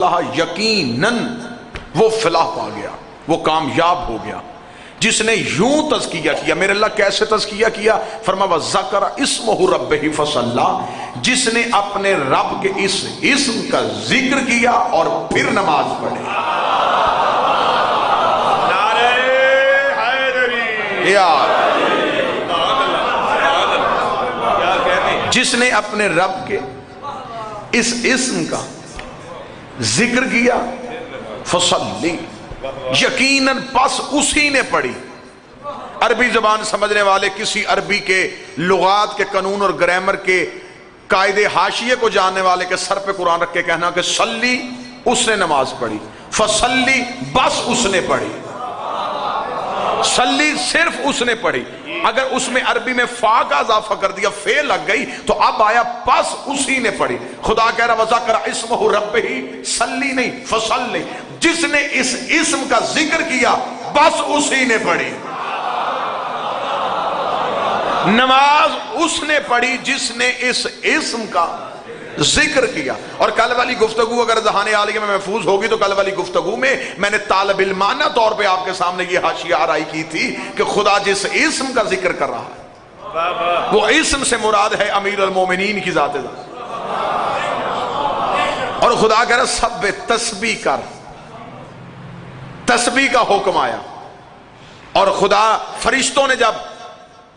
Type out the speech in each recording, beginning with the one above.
اللہ یقیناً وہ فلاح پا گیا، وہ کامیاب ہو گیا جس نے یوں تزکیہ کیا۔ میرے اللہ کیسے تزکیہ کیا؟ فرمایا وذکر اسمہ ربہ فصلی، جس نے اپنے رب کے اس اسم کا ذکر کیا اور پھر نماز پڑھی۔ نعرہ حیدری، جس نے اپنے رب کے اس اسم کا ذکر کیا فصلی، یقیناً پس اسی نے پڑھی۔ عربی زبان سمجھنے والے کسی عربی کے لغات کے قانون اور گرامر کے قاعدے حاشیے کو جاننے والے کے سر پہ قرآن رکھ کے کہنا کہ صلی اس نے نماز پڑھی، فصلی بس اس نے پڑھی، صلی صرف اس نے پڑھی۔ اگر اس میں عربی میں فا کا اضافہ کر دیا، فے لگ گئی، تو اب آیا پس اسی نے پڑھی۔ خدا کہہ رہا وذکر اسمہ ربہ، صلی نہیں فصلی، جس نے اس اسم کا ذکر کیا بس اسی نے پڑھی۔ نماز اس نے پڑھی جس نے اس اسم کا ذکر کیا۔ اور کل والی گفتگو اگر ذہان عالیہ میں محفوظ ہوگی تو کل والی گفتگو میں میں نے طالب علمانہ طور پہ آپ کے سامنے یہ حاشیہ آرائی کی تھی کہ خدا جس اسم کا ذکر کر رہا ہے وہ اسم سے مراد ہے امیر المومنین کی ذات ذات، اور خدا کہہ رہا سب تسبیح کر، تسبیح کا حکم آیا۔ اور خدا فرشتوں نے جب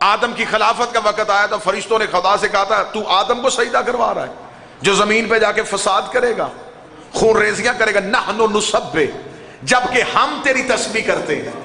آدم کی خلافت کا وقت آیا تو فرشتوں نے خدا سے کہا تھا تو آدم کو سجدہ کروا رہا ہے جو زمین پہ جا کے فساد کرے گا، خون ریزیاں کرے گا، نحن نسبح، جبکہ ہم تیری تسبیح کرتے ہیں،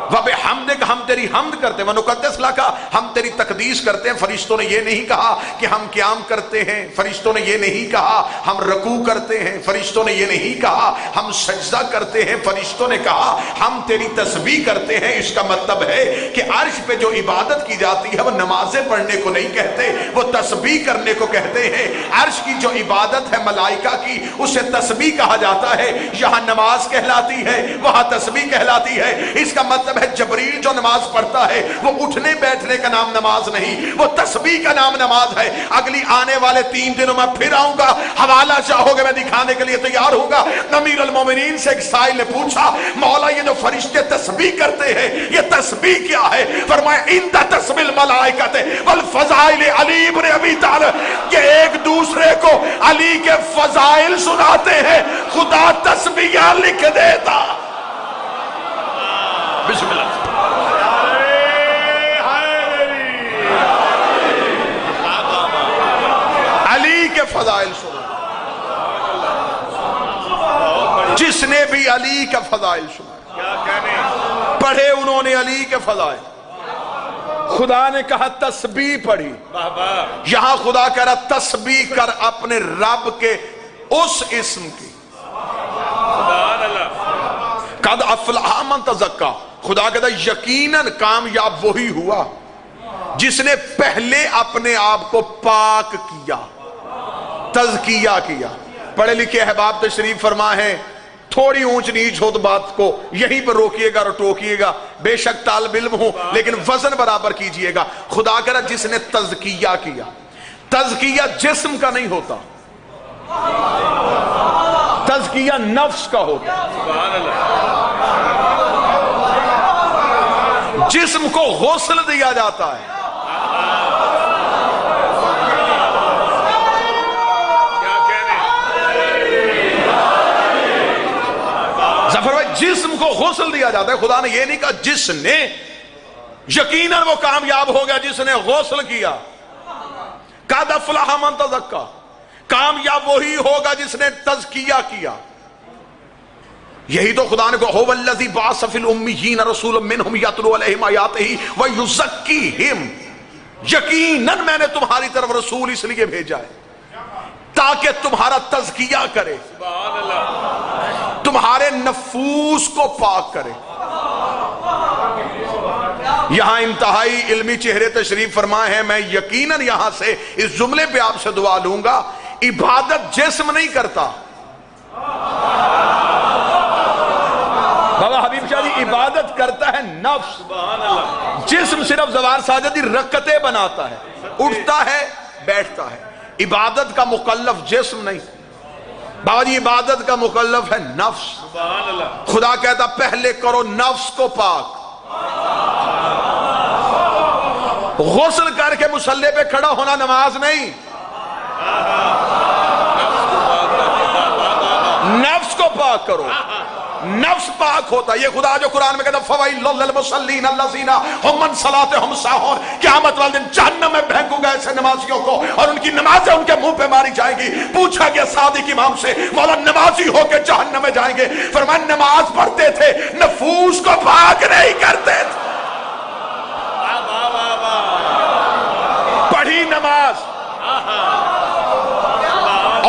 وَبِحَمْدِكَ، ہم تیری حمد کرتے ہیں، وَنُقَدِّسُ لَكَ، ہم تیری تقدیس کرتے ہیں۔ فرشتوں نے یہ نہیں کہا کہ ہم قیام کرتے ہیں، فرشتوں نے یہ نہیں کہا ہم رکوع کرتے ہیں، فرشتوں نے یہ نہیں کہا ہم سجدہ کرتے ہیں، فرشتوں نے کہا ہم تیری تسبیح کرتے ہیں۔ اس کا مطلب ہے کہ عرش پہ جو عبادت کی جاتی ہے وہ نمازیں پڑھنے کو نہیں کہتے، وہ تسبیح کرنے کو کہتے ہیں۔ عرش کی جو عبادت ہے ملائکہ کی اسے تسبیح کہا جاتا ہے، یہاں نماز کہلاتی ہے وہاں تسبیح کہلاتی ہے۔ اس کا مطلب ہے جبریل جو نماز پڑھتا ہے وہ اٹھنے بیٹھنے کا نام نماز نہیں، وہ تسبیح کا نام نماز ہے۔ اگلی آنے والے 3 دنوں میں پھر آؤں گا، حوالہ چاہو گے میں دکھانے کے لیے تیار ہوں گا۔ امیر المومنین سے ایک سائل نے پوچھا مولا یہ جو فرشتے تسبیح کرتے ہیں یہ تسبیح کیا ہے؟ فرمایا اندہ تسبیح الملائکۃ والفضائل علی ابن ابی طالب، یہ ایک دوسرے کو علی کے فضائل سناتے ہیں، خدا تسبیح لکھ دیتا۔ بسم اللہ۔ علی کے فضائل سنا، جس نے بھی علی کا فضائل سنا، پڑھے انہوں نے علی کے فضائل۔ خدا نے کہا تسبیح پڑھی، یہاں خدا کہہ رہا تسبیح کر اپنے رب کے اس اسم کی۔ قد افلح من تزکا، خدا کہتا ہے یقیناً کامیاب وہی ہوا جس نے پہلے اپنے آپ کو پاک کیا، تزکیہ کیا۔ پڑھے لکھے احباب تشریف فرما ہے، تھوڑی اونچ نیچ ہو تو بات کو یہیں پر روکیے گا اور ٹوکیے گا، بے شک طالب علم ہو لیکن وزن برابر کیجئے گا۔ خدا کہہ رہا جس نے تزکیہ کیا، تزکیہ جسم کا نہیں ہوتا، تزکیہ نفس کا ہوتا۔ جسم کو غسل دیا جاتا ہے، ظفر بھائی جسم کو غسل دیا جاتا ہے۔ خدا نے یہ نہیں کہا جس نے، یقیناً وہ کامیاب ہو گیا جس نے غسل کیا۔ قد افلح من تزکا، کامیاب وہی ہوگا جس نے تزکیہ کیا۔ یہی تو خدا نے کہا هو الذی بعث فی الامیین رسولا منہم یتلو علیہم آیاتہ ویزکیہم، یقیناً میں نے تمہاری طرف رسول اس لیے بھیجا ہے تاکہ تمہارا تزکیہ کرے، تمہارے نفوس کو پاک کرے۔ یہاں انتہائی علمی چہرے تشریف فرما ہے، میں یقیناً یہاں سے اس جملے پہ آپ سے دعا لوں گا، عبادت جسم نہیں کرتا۔ بابا حبیب شاہ جی عبادت کرتا ہے نفس، جسم صرف زوار ساجدی رکعتیں بناتا ہے، اٹھتا ہے بیٹھتا ہے، عبادت کا مکلف جسم نہیں۔ بابا جی عبادت کا مکلف ہے نفس. سبحان اللہ. خدا کہتا پہلے کرو نفس کو پاک. غسل کر کے مصلی پہ کھڑا ہونا نماز نہیں. نفس کو پاک کرو. نفس پاک ہوتا ہے. یہ خدا جو قرآن میں کہتا فویل للمصلین الذین هم عن صلاتهم ساہون. قیامت والے دن جہنم میں پھینکوں گا ایسے نمازیوں کو اور ان کی نمازیں ان کے منہ پہ ماری جائیں گی. پوچھا گیا صادق امام سے مولا نمازی ہو کے جہنم میں جائیں گے؟ فرمایا نماز پڑھتے تھے نفوس کو پاک نہیں کرتے تھے. پڑھی نماز.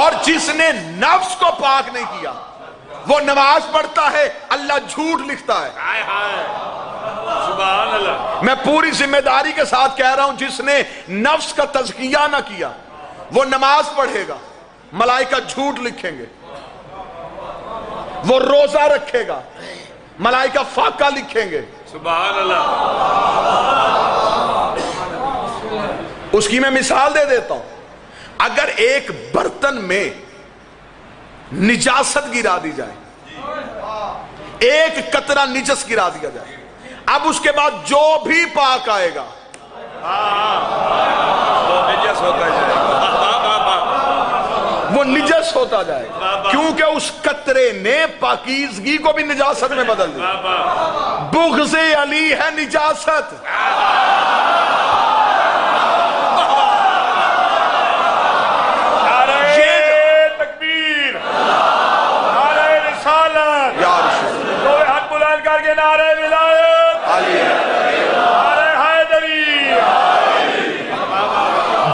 اور جس نے نفس کو پاک نہیں کیا وہ نماز پڑھتا ہے اللہ جھوٹ لکھتا ہے. سبحان اللہ. میں پوری ذمہ داری کے ساتھ کہہ رہا ہوں جس نے نفس کا تزکیہ نہ کیا وہ نماز پڑھے گا ملائکہ جھوٹ لکھیں گے. وہ روزہ رکھے گا ملائکہ فاقہ لکھیں گے. سبحان اللہ. اس کی میں مثال دے دیتا ہوں. اگر ایک برتن میں نجاست گرا دی جائے ایک قطرہ نجس گرا دیا جائے اب اس کے بعد جو بھی پاک آئے گا وہ نجس ہوتا جائے گا کیونکہ اس قطرے نے پاکیزگی کو بھی نجاست میں بدل دیا. بغض علی ہے نجاست.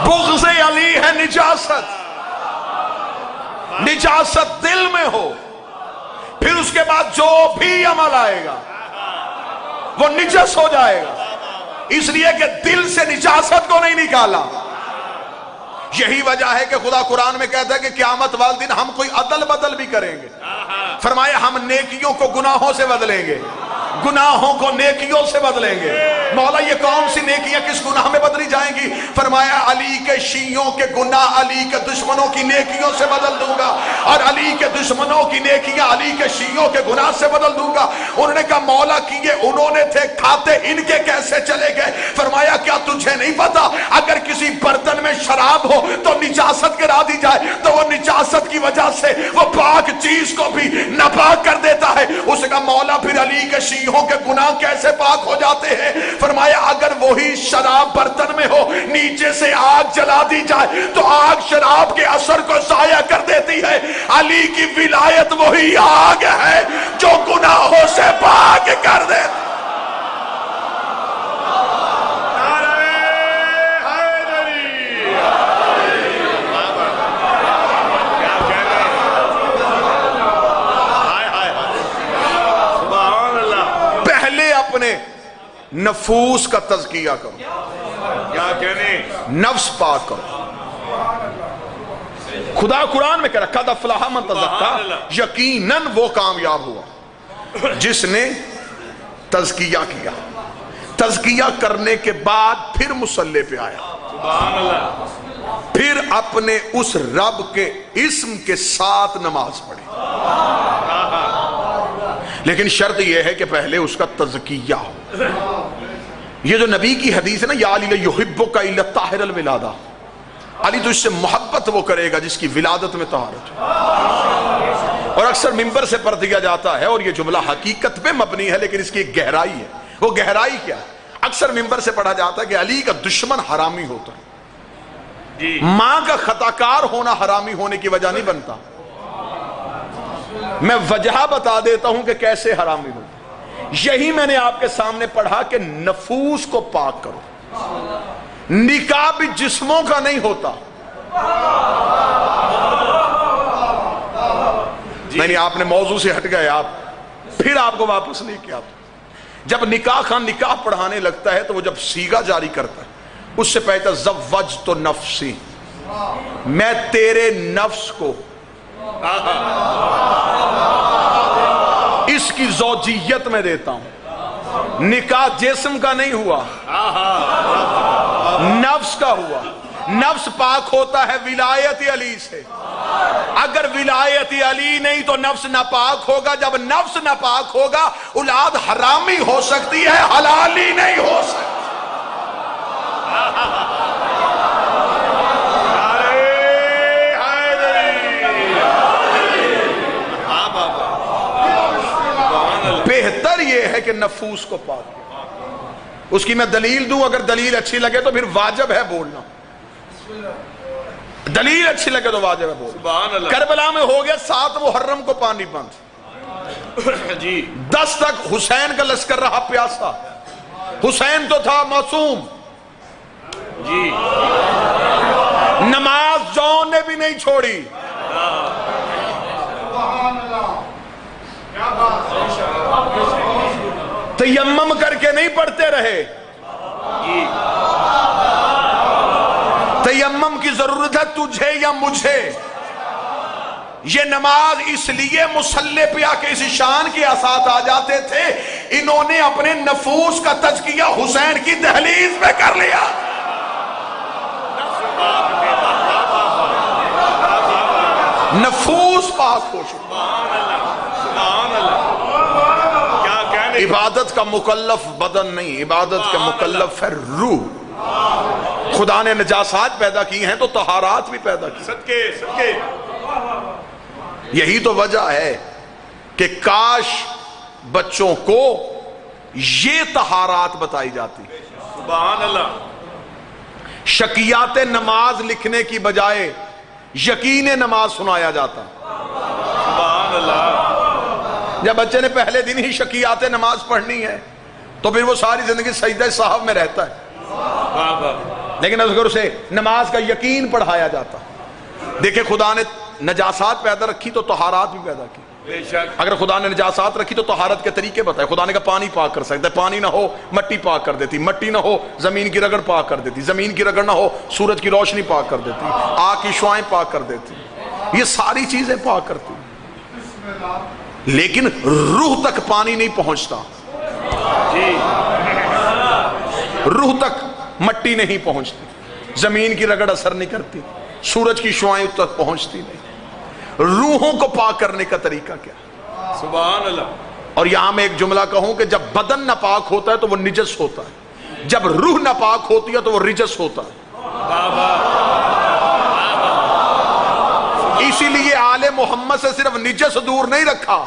بغض علی ہے نجاست. نجاست دل میں ہو پھر اس کے بعد جو بھی عمل آئے گا وہ نجس ہو جائے گا. اس لیے کہ دل سے نجاست کو نہیں نکالا. یہی وجہ ہے کہ خدا قرآن میں کہتا ہے کہ قیامت والے دن ہم کوئی عدل بدل بھی کریں گے. فرمایا ہم نیکیوں کو گناہوں سے بدلیں گے گناہوں کو نیکیوں سے بدلیں گے. مولا یہ کون سی نیکیاں کس گناہ میں بدلی جائیں گی؟ فرمایا علی کے شیعوں کے گناہ علی کے دشمنوں کی نیکیوں سے بدل دوں گا اور علی کے دشمنوں کی نیکیاں علی کے شیعوں کے گناہ سے بدل دوں گا. انہوں نے کہا مولا کیے انہوں نے تھے کھاتے ان کے کیسے چلے گئے؟ فرمایا کیا تجھے نہیں پتا اگر کسی برتن میں شراب ہو تو نجاست گرا دی جائے تو وہ نجاست کی وجہ سے وہ پاک چیز کو بھی ناپاک کر دیتا ہے. اس کا مولا پھر علی کے شیعوں کے گناہ کیسے پاک ہو جاتے ہیں؟ فرمایا اگر وہی شراب برتن میں ہو نیچے سے آگ جلا دی جائے تو آگ شراب کے اثر کو ضائع کر دیتی ہے. علی کی ولایت وہی آگ ہے جو گناہوں سے پاک کر دیتی. اپنے نفوس کا تزکیہ کرو. کیا کہنے؟ نفس پاک کرو. خدا قرآن میں کہہ رہا قد افلح من تزکا. یقیناً وہ کامیاب ہوا جس نے تزکیہ کیا. تزکیہ کرنے کے بعد پھر مصلی پہ آیا. سبحان اللہ. پھر اپنے اس رب کے اسم کے ساتھ نماز پڑھی. لیکن شرط یہ ہے کہ پہلے اس کا تزکیہ ہو. یہ جو نبی کی حدیث ہے نا یا علی یحبک الا طاہر الولادہ. علی تو اس سے محبت وہ کرے گا جس کی ولادت میں طہارت ہو. اور اکثر ممبر سے پڑھ دیا جاتا ہے اور یہ جملہ حقیقت پہ مبنی ہے لیکن اس کی ایک گہرائی ہے. وہ گہرائی کیا ہے؟ اکثر ممبر سے پڑھا جاتا ہے کہ علی کا دشمن حرامی ہوتا ہے. ماں کا خطاکار ہونا حرامی ہونے کی وجہ نہیں بنتا. میں وجہ بتا دیتا ہوں کہ کیسے حرامی ہو. یہی میں نے آپ کے سامنے پڑھا کہ نفوس کو پاک کرو. نکاح بھی جسموں کا نہیں ہوتا. نہیں آپ نے موضوع سے ہٹ گئے. آپ پھر آپ کو واپس نہیں کیا. جب نکاح خان نکاح پڑھانے لگتا ہے تو وہ جب سیغہ جاری کرتا ہے اس سے پہلے زوجت نفسی میں تیرے نفس کو اس کی زوجیت میں دیتا ہوں. نکاح جسم کا نہیں ہوا نفس کا ہوا. نفس پاک ہوتا ہے ولایت علی سے. اگر ولایت علی نہیں تو نفس ناپاک ہوگا. جب نفس ناپاک ہوگا اولاد حرامی ہو سکتی ہے, حلالی نہیں ہو سکتی. بہتر یہ ہے کہ نفوس کو پاک کرو. اس کی میں دلیل دوں, اگر دلیل اچھی لگے تو پھر واجب ہے بولنا. دلیل اچھی لگے تو واجب ہے بولنا. سبحان اللہ. کربلا میں ہو گیا 7 محرم کو پانی بند, جی 10 تک حسین کا لشکر رہا پیاسا. حسین تو تھا معصوم, جی نماز جون نے بھی نہیں چھوڑی. تیمم کر کے نہیں پڑھتے رہے. جی تیمم کی ضرورت ہے تجھے یا مجھے. یہ نماز اس لیے مصلی پہ آ کے اس شان کے آسات آ جاتے تھے, انہوں نے اپنے نفوس کا تزکیہ حسین کی دہلیز میں کر لیا. نفوس پاک ہو چکا. سبحان اللہ. کیا کہنے. عبادت کا مکلف بدن نہیں, عبادت کا مکلف ہے روح. خدا نے نجاسات پیدا کی ہیں تو طہارات بھی پیدا کی. صدقے صدقے. یہی تو وجہ ہے کہ کاش بچوں کو یہ طہارات بتائی جاتی. سبحان اللہ. شکیات نماز لکھنے کی بجائے یقین نماز سنایا جاتا. سبحان اللہ. جب بچے نے پہلے دن ہی شکیات نماز پڑھنی ہے تو پھر وہ ساری زندگی سجدہ صاحب میں رہتا ہے. واہ واہ. لیکن اگر اسے نماز کا یقین پڑھایا جاتا. دیکھیں خدا نے نجاسات پیدا رکھی تو طہارات بھی پیدا کی. بے شک. اگر خدا نے نجاسات رکھی تو طہارت کے طریقے بتائے. خدا نے کہا پانی پاک کر سکتا ہے, پانی نہ ہو مٹی پاک کر دیتی, مٹی نہ ہو زمین کی رگڑ پاک کر دیتی, زمین کی رگڑ نہ ہو سورج کی روشنی پاک کر دیتی, آگ کی شعائیں پاک کر دیتی. یہ ساری چیزیں پاک کرتی. لیکن روح تک پانی نہیں پہنچتا, جی روح تک مٹی نہیں پہنچتی, زمین کی رگڑ اثر نہیں کرتی, سورج کی شعائیں تک پہنچتی نہیں. روحوں کو پاک کرنے کا طریقہ کیا؟ سبحان اللہ. اور یہاں میں ایک جملہ کہوں کہ جب بدن ناپاک ہوتا ہے تو وہ نجس ہوتا ہے, جب روح ناپاک ہوتی ہے تو وہ رجس ہوتا ہے. واہ واہ. اسی لیے آل محمد سے صرف نجس دور نہیں رکھا,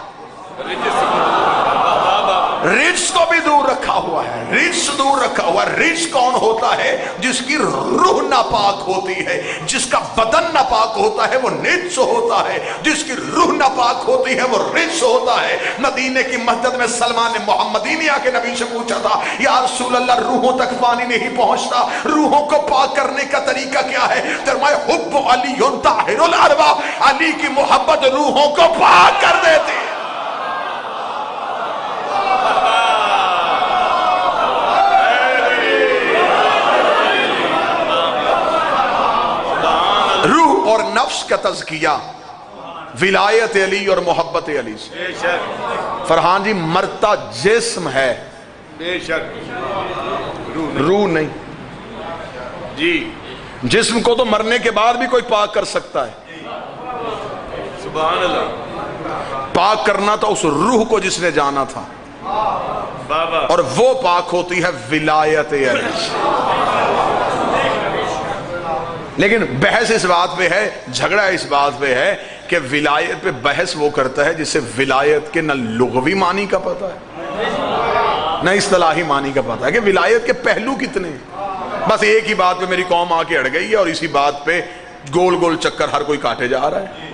رجس کو بھی دور رکھا ہوا ہے. رجس دور رکھا ہوا ہے. رجس کون ہوتا ہے؟ جس کی روح ناپاک ہوتی ہے. جس کا بدن ناپاک ہوتا ہے وہ نجس ہوتا ہے. جس کی روح ناپاک ہوتی ہے وہ رجس ہوتا ہے. مدینے کی مسجد میں سلمان محمدی نے آ کے نبی سے پوچھا تھا, یا رسول اللہ روحوں تک پانی نہیں پہنچتا, روحوں کو پاک کرنے کا طریقہ کیا ہے؟ فرمایا حب علی طاہر الارواح, علی کی محبت روحوں کو پاک کر دیتی. روح اور نفس کا تزکیہ ولایت علی اور محبت علی سے. بے شک. فرحان جی مرتا جسم ہے, بے شک. روح نہیں. جی جسم کو تو مرنے کے بعد بھی کوئی پاک کر سکتا ہے. سبحان اللہ. پاک کرنا تھا اس روح کو جس نے جانا تھا, واہ واہ. اور وہ پاک ہوتی ہے ولایت علی سے. لیکن بحث اس بات پہ ہے, جھگڑا اس بات پہ ہے کہ ولایت پہ بحث وہ کرتا ہے جسے ولایت کے نہ لغوی معنی کا پتہ ہے نہ اصطلاحی معنی کا پتہ ہے کہ ولایت کے پہلو کتنے ہیں. بس ایک ہی بات پہ میری قوم آ کے اڑ گئی ہے اور اسی بات پہ گول گول چکر ہر کوئی کاٹے جا رہا ہے.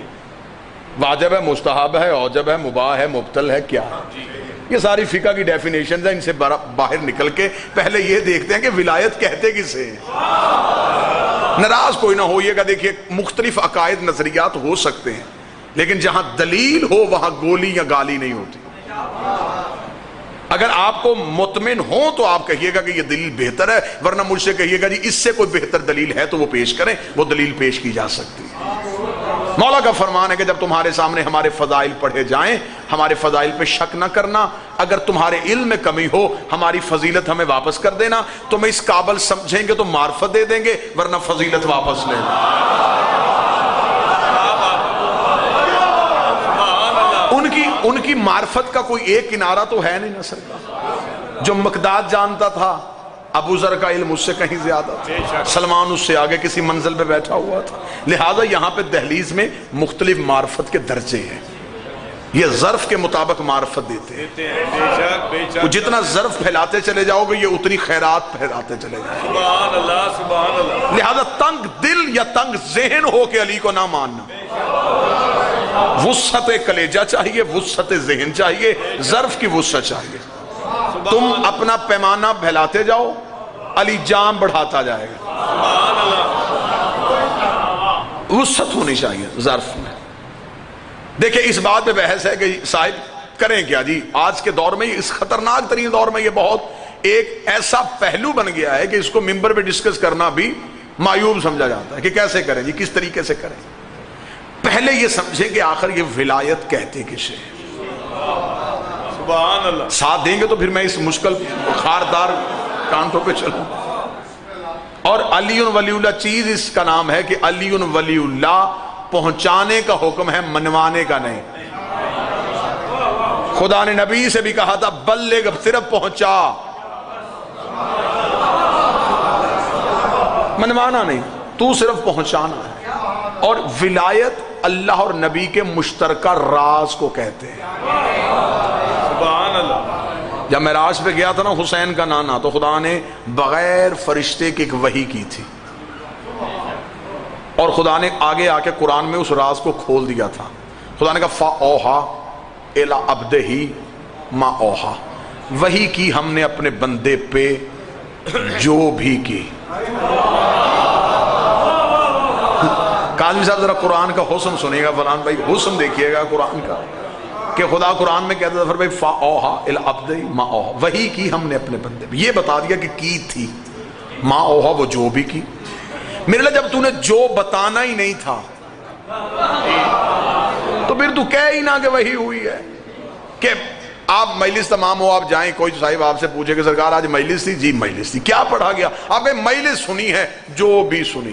واجب ہے, مستحب ہے, اوجب ہے, مباح ہے, مبطل ہے, کیا ہے؟ یہ ساری فقہ کی ڈیفینیشنز ہیں. ان سے باہر نکل کے پہلے یہ دیکھتے ہیں کہ ولایت کہتے کسے ہیں. ناراض کوئی نہ ہوئیے گا, دیکھیے مختلف عقائد نظریات ہو سکتے ہیں, لیکن جہاں دلیل ہو وہاں گولی یا گالی نہیں ہوتی. اگر آپ کو مطمئن ہو تو آپ کہیے گا کہ یہ دلیل بہتر ہے, ورنہ مجھ سے کہیے گا جی اس سے کوئی بہتر دلیل ہے تو وہ پیش کریں, وہ دلیل پیش کی جا سکتی ہے. مولا کا فرمان ہے کہ جب تمہارے سامنے ہمارے فضائل پڑھے جائیں, ہمارے فضائل پہ شک نہ کرنا. اگر تمہارے علم میں کمی ہو ہماری فضیلت ہمیں واپس کر دینا. تمہیں اس قابل سمجھیں گے تو معرفت دے دیں گے, ورنہ فضیلت واپس لے لیں. ان کی معرفت کا کوئی ایک کنارہ تو ہے نہیں نصر کا. جو مقداد جانتا تھا ابو ذر کا علم اس سے کہیں زیادہ تھا, سلمان اس سے آگے کسی منزل پہ بیٹھا ہوا تھا. لہذا یہاں پہ دہلیز میں مختلف معرفت کے درجے ہیں, یہ ظرف کے مطابق معرفت دیتے ہیں. جتنا ظرف پھیلاتے چلے جاؤ گے یہ اتنی خیرات پھیلاتے چلے جاؤ گے. سبحان اللہ سبحان اللہ. لہذا تنگ دل یا تنگ ذہن ہو کے علی کو نہ ماننا. وسعت کلیجہ چاہیے, وسعت ذہن چاہیے, ظرف کی وسعت چاہیے. تم اپنا پیمانہ پھیلاتے جاؤ, علی جام بڑھاتا جائے گا. وسعت ہونی چاہیے ظرف میں. دیکھیں اس بات پہ بحث ہے کہ صاحب کریں کیا جی. آج کے دور میں, اس خطرناک ترین دور میں, یہ بہت ایک ایسا پہلو بن گیا ہے کہ اس کو ممبر پہ ڈسکس کرنا بھی معیوب سمجھا جاتا ہے کہ کیسے کریں جی, کس طریقے سے کریں. پہلے یہ سمجھیں کہ آخر یہ ولایت کہتے کسے. سبحان اللہ. ساتھ دیں گے تو پھر میں اس مشکل خاردار کانٹوں پہ چلوں. اور علی ولی اللہ چیز اس کا نام ہے کہ علی ولی اللہ پہنچانے کا حکم ہے, منوانے کا نہیں. خدا نے نبی سے بھی کہا تھا بلغ, صرف پہنچا, منوانا نہیں, تو صرف پہنچانا ہے. اور ولایت اللہ اور نبی کے مشترکہ راز کو کہتے ہیں. سبحان اللہ. جب معراج پہ گیا تھا نا حسین کا نانا, تو خدا نے بغیر فرشتے کی ایک وحی کی تھی, اور خدا نے آگے آ کے قرآن میں اس راز کو کھول دیا تھا. خدا نے کہا فَأَوْحَىٰ إِلَىٰ عَبْدِهِ مَا أَوْحَىٰ, وحی کی ہم نے اپنے بندے پہ جو بھی کی. کاظمی صاحب ذرا قرآن کا حسن سنیے گا, فلان بھائی حسن دیکھیے گا قرآن کا, کہ خدا قرآن میں کہتا تھا فَأَوْحَىٰ إِلَىٰ عَبْدِهِ مَا أَوْحَىٰ, وحی کی ہم نے اپنے بندے پہ. یہ بتا دیا کہ کی تھی, مَا أَوْحَىٰ وہ جو بھی کی. میرے لئے جب تو نے جو بتانا ہی نہیں تھا تو پھر تو کہہ ہی نہ کہ وحی ہوئی ہے. کہ آپ مجلس تمام ہو, آپ جائیں, کوئی صاحب آپ سے پوچھے کہ سرکار آج مجلس تھی, جی مجلس تھی, کیا پڑھا گیا, آپ نے مجلس سنی ہے, جو بھی سنی.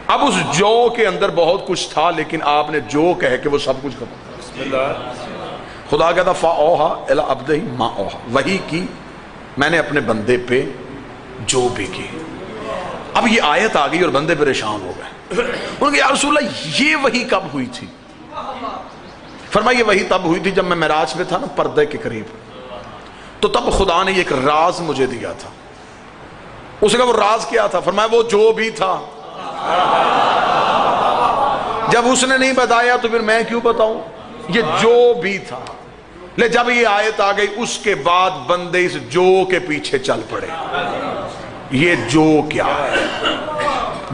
اب اس جو کے اندر بہت کچھ تھا, لیکن آپ نے جو کہہ کے وہ سب کچھ کہا. خدا کہتا فَأَوْحَىٰ إِلَىٰ عَبْدِهِ مَا أَوْحَىٰ, وحی کی میں نے اپنے بندے پہ جو بھی کی. اب یہ آیت آ گئی اور بندے پریشان ہو گئے. انہوں نے کہا یا رسول اللہ یہ وحی کب ہوئی تھی؟ فرمایا یہ وحی تب ہوئی تھی جب میں معراج پہ تھا نا, پردے کے قریب, تو تب خدا نے ایک راز مجھے دیا تھا. اس نے کہا وہ راز کیا تھا؟ فرمایا وہ جو بھی تھا. جب اس نے نہیں بتایا تو پھر میں کیوں بتاؤں, یہ جو بھی تھا. لے جب یہ آیت آ گئی اس کے بعد بندے اس جو کے پیچھے چل پڑے. یہ جو کیا ہے؟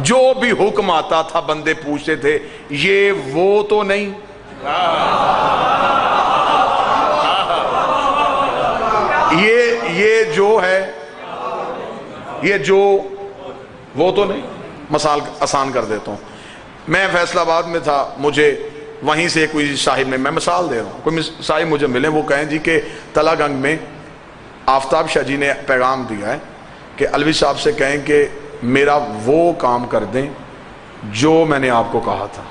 جو بھی حکم آتا تھا بندے پوچھتے تھے یہ وہ تو نہیں, یہ جو ہے, یہ جو وہ تو نہیں. مثال آسان کر دیتا ہوں, میں فیصل آباد میں تھا, مجھے وہیں سے کوئی صاحب نے, میں مثال دے رہا ہوں, کوئی صاحب مجھے ملے, وہ کہیں جی کہ تلا گنگ میں آفتاب شاہ جی نے پیغام دیا ہے کہ الوی صاحب سے کہیں کہ میرا وہ کام کر دیں جو میں نے آپ کو کہا تھا.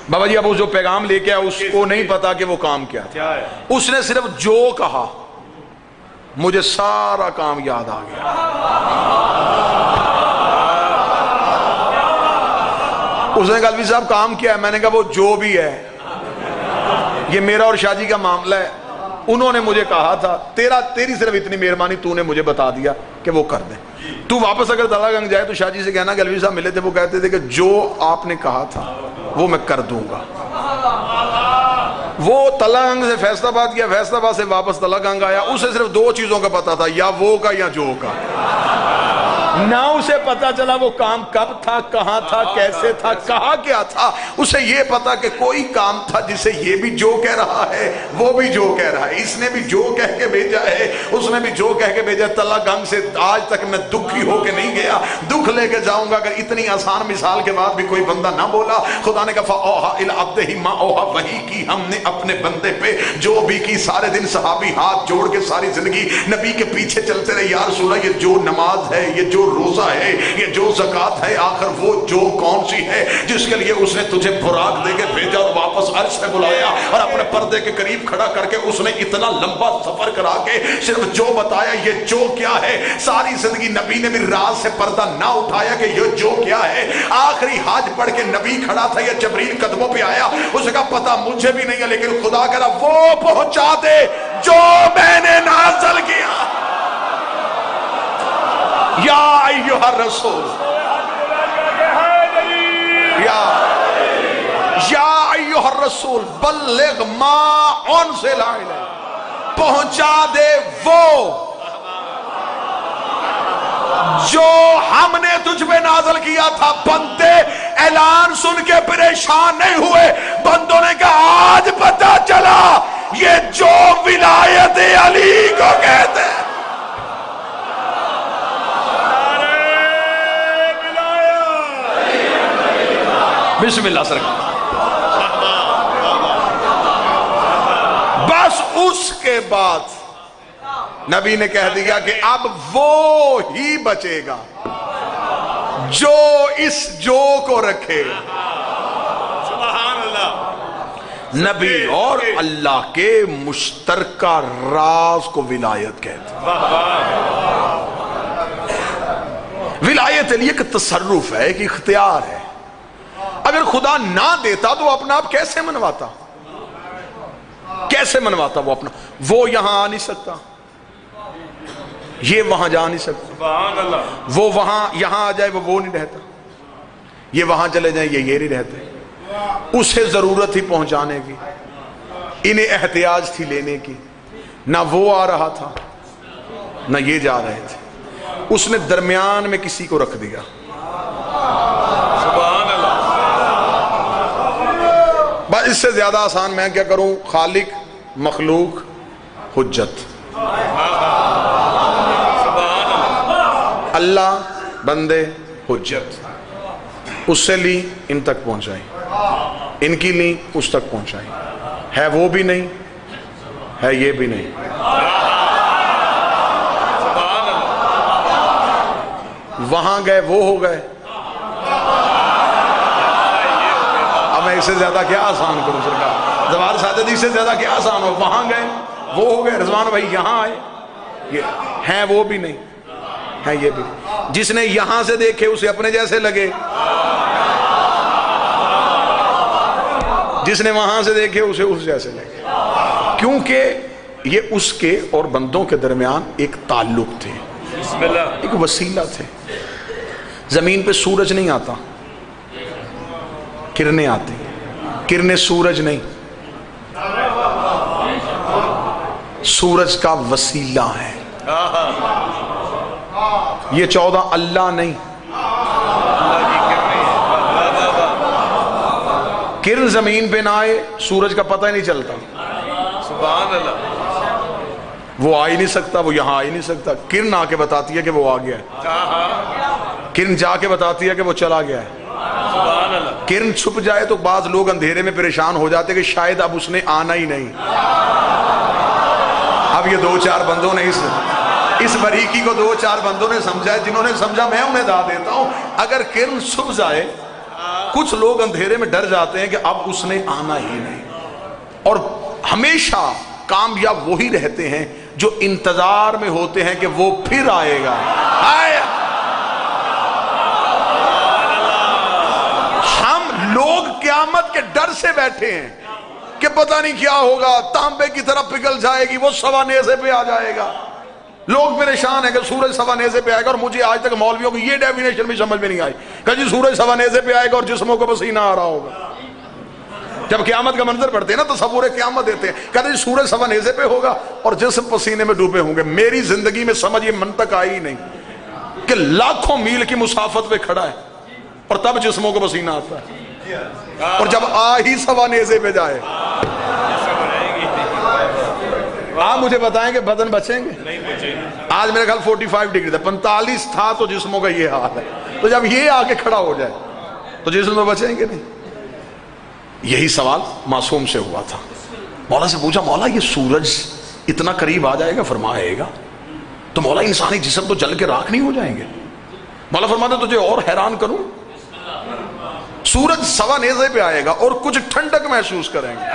بابا جی اب وہ جو پیغام لے کے آیا اس کو نہیں پتا کہ وہ کام کیا تھا, اس نے صرف جو کہا, مجھے سارا کام یاد آ گیا. اس نے کہا الوی صاحب کام کیا ہے؟ میں نے کہا وہ جو بھی ہے, یہ میرا اور شاہ جی کا معاملہ ہے, انہوں نے مجھے کہا تھا, تیری صرف اتنی مہربانی, تو نے مجھے بتا دیا کہ وہ کر دیں. تو واپس اگر تلا گنگ جائے تو شاہ جی سے کہنا کہ الوی صاحب ملے تھے, وہ کہتے تھے کہ جو آپ نے کہا تھا وہ میں کر دوں گا. وہ تلا گنگ سے فیصل آباد گیا, فیصل آباد سے واپس تلا گنگ آیا, اسے صرف دو چیزوں کا پتا تھا, یا وہ کا یا جو کا. نہ اسے پتا چلا وہ کام کب تھا, کہاں تھا, کیسے تھا, کہا کیا تھا. اسے یہ پتا کہ کوئی کام تھا جسے یہ بھی جو کہہ رہا ہے وہ بھی جو کہہ رہا ہے, اس نے بھی جو کہہ کے بھیجا ہے اس نے بھی جو کہہ کے بھیجا. تلا گنگ سے آج تک میں دکھی ہو کے نہیں گیا, دکھ لے کے جاؤں گا اگر اتنی آسان مثال کے بعد بھی کوئی بندہ نہ بولا. خدا نے کہا فَأَوْحَىٰ إِلَىٰ عَبْدِهِ مَا أَوْحَىٰ, وحی کی ہم نے اپنے بندے پہ جو بھی کی. سارے دن صحابی ہاتھ جوڑ کے ساری زندگی نبی کے پیچھے چلتے رہے, یا رسول اللہ یہ جو نماز ہے, یہ جو روزہ ہے, یہ جو زکات ہے, آخر وہ جو کون سی ہے جس کے لیے اس نے تجھے براق دے کے بھیجا اور واپس عرش سے بلایا اور اپنے پردے کے قریب کھڑا کر کے اس نے اتنا لمبا سفر کرا کے صرف جو بتایا یہ جو کیا ہے. ساری زندگی نبی نے بھی راز سے پردہ نہ اٹھایا کہ یہ جو کیا ہے. آخری حج پڑھ کے نبی کھڑا تھا, یہ جبریل قدموں پہ آیا, اس کا پتہ مجھے بھی نہیں ہے لیکن خدا کہہ رہا وہ پہنچا دے جو میں نے نازل کیا. یا ایھا الرسول, یا ایھا الرسول بلغ ما انزل الیک, پہنچا دے وہ جو ہم نے تجھ پہ نازل کیا تھا. بندے اعلان سن کے پریشان نہیں ہوئے, بندوں نے کہا آج پتہ چلا یہ جو ولایت علی کو کہتے ہیں. بسم اللہ سرکار. بس اس کے بعد نبی نے کہہ دیا کہ اب وہ ہی بچے گا جو اس جو کو رکھے. سبحان اللہ. نبی اور اللہ کے مشترکہ راز کو ولایت کہتے ہیں. ولایت علی ایک تصرف ہے, ایک اختیار ہے. اگر خدا نہ دیتا تو اپنا آپ کیسے منواتا, کیسے منواتا وہ اپنا. وہ یہاں آ نہیں سکتا, یہ وہاں جا نہیں سکتا, سبحان اللہ. وہ وہاں یہاں آ جائے وہ نہیں رہتا, یہ وہاں چلے جائیں یہ نہیں رہتے. اسے ضرورت ہی پہنچانے کی, انہیں احتیاج تھی لینے کی. نہ وہ آ رہا تھا نہ یہ جا رہے تھے, اس نے درمیان میں کسی کو رکھ دیا. سبحان اللہ. بس اس سے زیادہ آسان میں کیا کروں. خالق مخلوق حجت, اللہ بندے حجت. اس سے لی ان تک پہنچائی, ان کی لی اس تک پہنچائی. ہے وہ بھی نہیں ہے یہ بھی نہیں. وہاں گئے وہ ہو گئے. اب میں اس سے زیادہ کیا آسان کروں سرکار. زوال سعادت اس سے زیادہ کیا آسان ہو. وہاں گئے وہ ہو گئے. رضوان بھائی یہاں آئے, یہ ہیں وہ بھی نہیں ہے یہ بھی. جس نے یہاں سے دیکھے اسے اپنے جیسے لگے, جس نے وہاں سے دیکھے اسے اس جیسے لگے. کیونکہ یہ اس کے اور بندوں کے درمیان ایک تعلق تھے, بسم اللہ. ایک وسیلہ تھے. زمین پہ سورج نہیں آتا, کرنیں آتی. کرنیں سورج نہیں, سورج کا وسیلہ ہے. یہ 14 اللہ نہیں, کرن زمین پہ نہ آئے سورج کا پتہ ہی نہیں چلتا. سبحان اللہ. وہ آ ہی نہیں سکتا, وہ یہاں آ ہی نہیں سکتا. کرن آ کے بتاتی ہے کہ وہ آ گیا ہے, کرن جا کے بتاتی ہے کہ وہ چلا گیا ہے. سبحان اللہ. کرن چھپ جائے تو بعض لوگ اندھیرے میں پریشان ہو جاتے کہ شاید اب اس نے آنا ہی نہیں. اب یہ 2-4 بندوں نے اس بریکی کو 2-4 بندوں نے سمجھا ہے, جنہوں نے سمجھا میں انہیں دا دیتا ہوں. اگر کرن چھپ جائے کچھ لوگ اندھیرے میں ڈر جاتے ہیں کہ اب اس نے آنا ہی نہیں. اور ہمیشہ کامیاب وہی رہتے ہیں جو انتظار میں ہوتے ہیں کہ وہ پھر آئے گا. ہم لوگ قیامت کے ڈر سے بیٹھے ہیں کہ پتہ نہیں کیا ہوگا, تانبے کی طرف پگھل جائے گی, وہ سوا نیزے پہ آ جائے گا. لوگ پریشان ہیں کہ سورج سوا نیزے پہ آئے گا, اور مجھے آج تک مولویوں کی یہ ڈیفینیشن بھی سمجھ میں نہیں آئی کہ جی سورج سوا نیزے پہ آئے گا اور جسموں کو پسینہ آ رہا ہوگا. جب قیامت کا منظر پڑھتے ہیں نا تصور قیامت دیتے ہیں, کہتے ہیں سورج سوا نیزے پہ ہوگا اور جسم پسینے میں ڈوبے ہوں گے. میری زندگی میں سمجھ یہ منطق آئی ہی نہیں کہ لاکھوں میل کی مسافت پہ کھڑا ہے اور تب جسموں کو پسینہ آتا ہے, اور جب آ ہی سوا نیزے پہ جائے. آپ مجھے بتائیں کہ بدن بچیں گے؟ آج میرے خیال 45 ڈگری تھا, 45 تھا تو جسموں کا یہ حال ہے. تو جب یہ آ کے کھڑا ہو جائے تو جسم میں بچیں گے نہیں. یہی سوال معصوم سے ہوا تھا. مولا سے پوچھا, مولا یہ سورج اتنا قریب آ جائے گا, فرمائے گا تو مولا انسانی جسم تو جل کے راکھ نہیں ہو جائیں گے؟ مولا فرماتے ہیں تجھے اور حیران کروں، سورج سوا نیزے پہ آئے گا اور کچھ ٹھنڈک محسوس کریں گے۔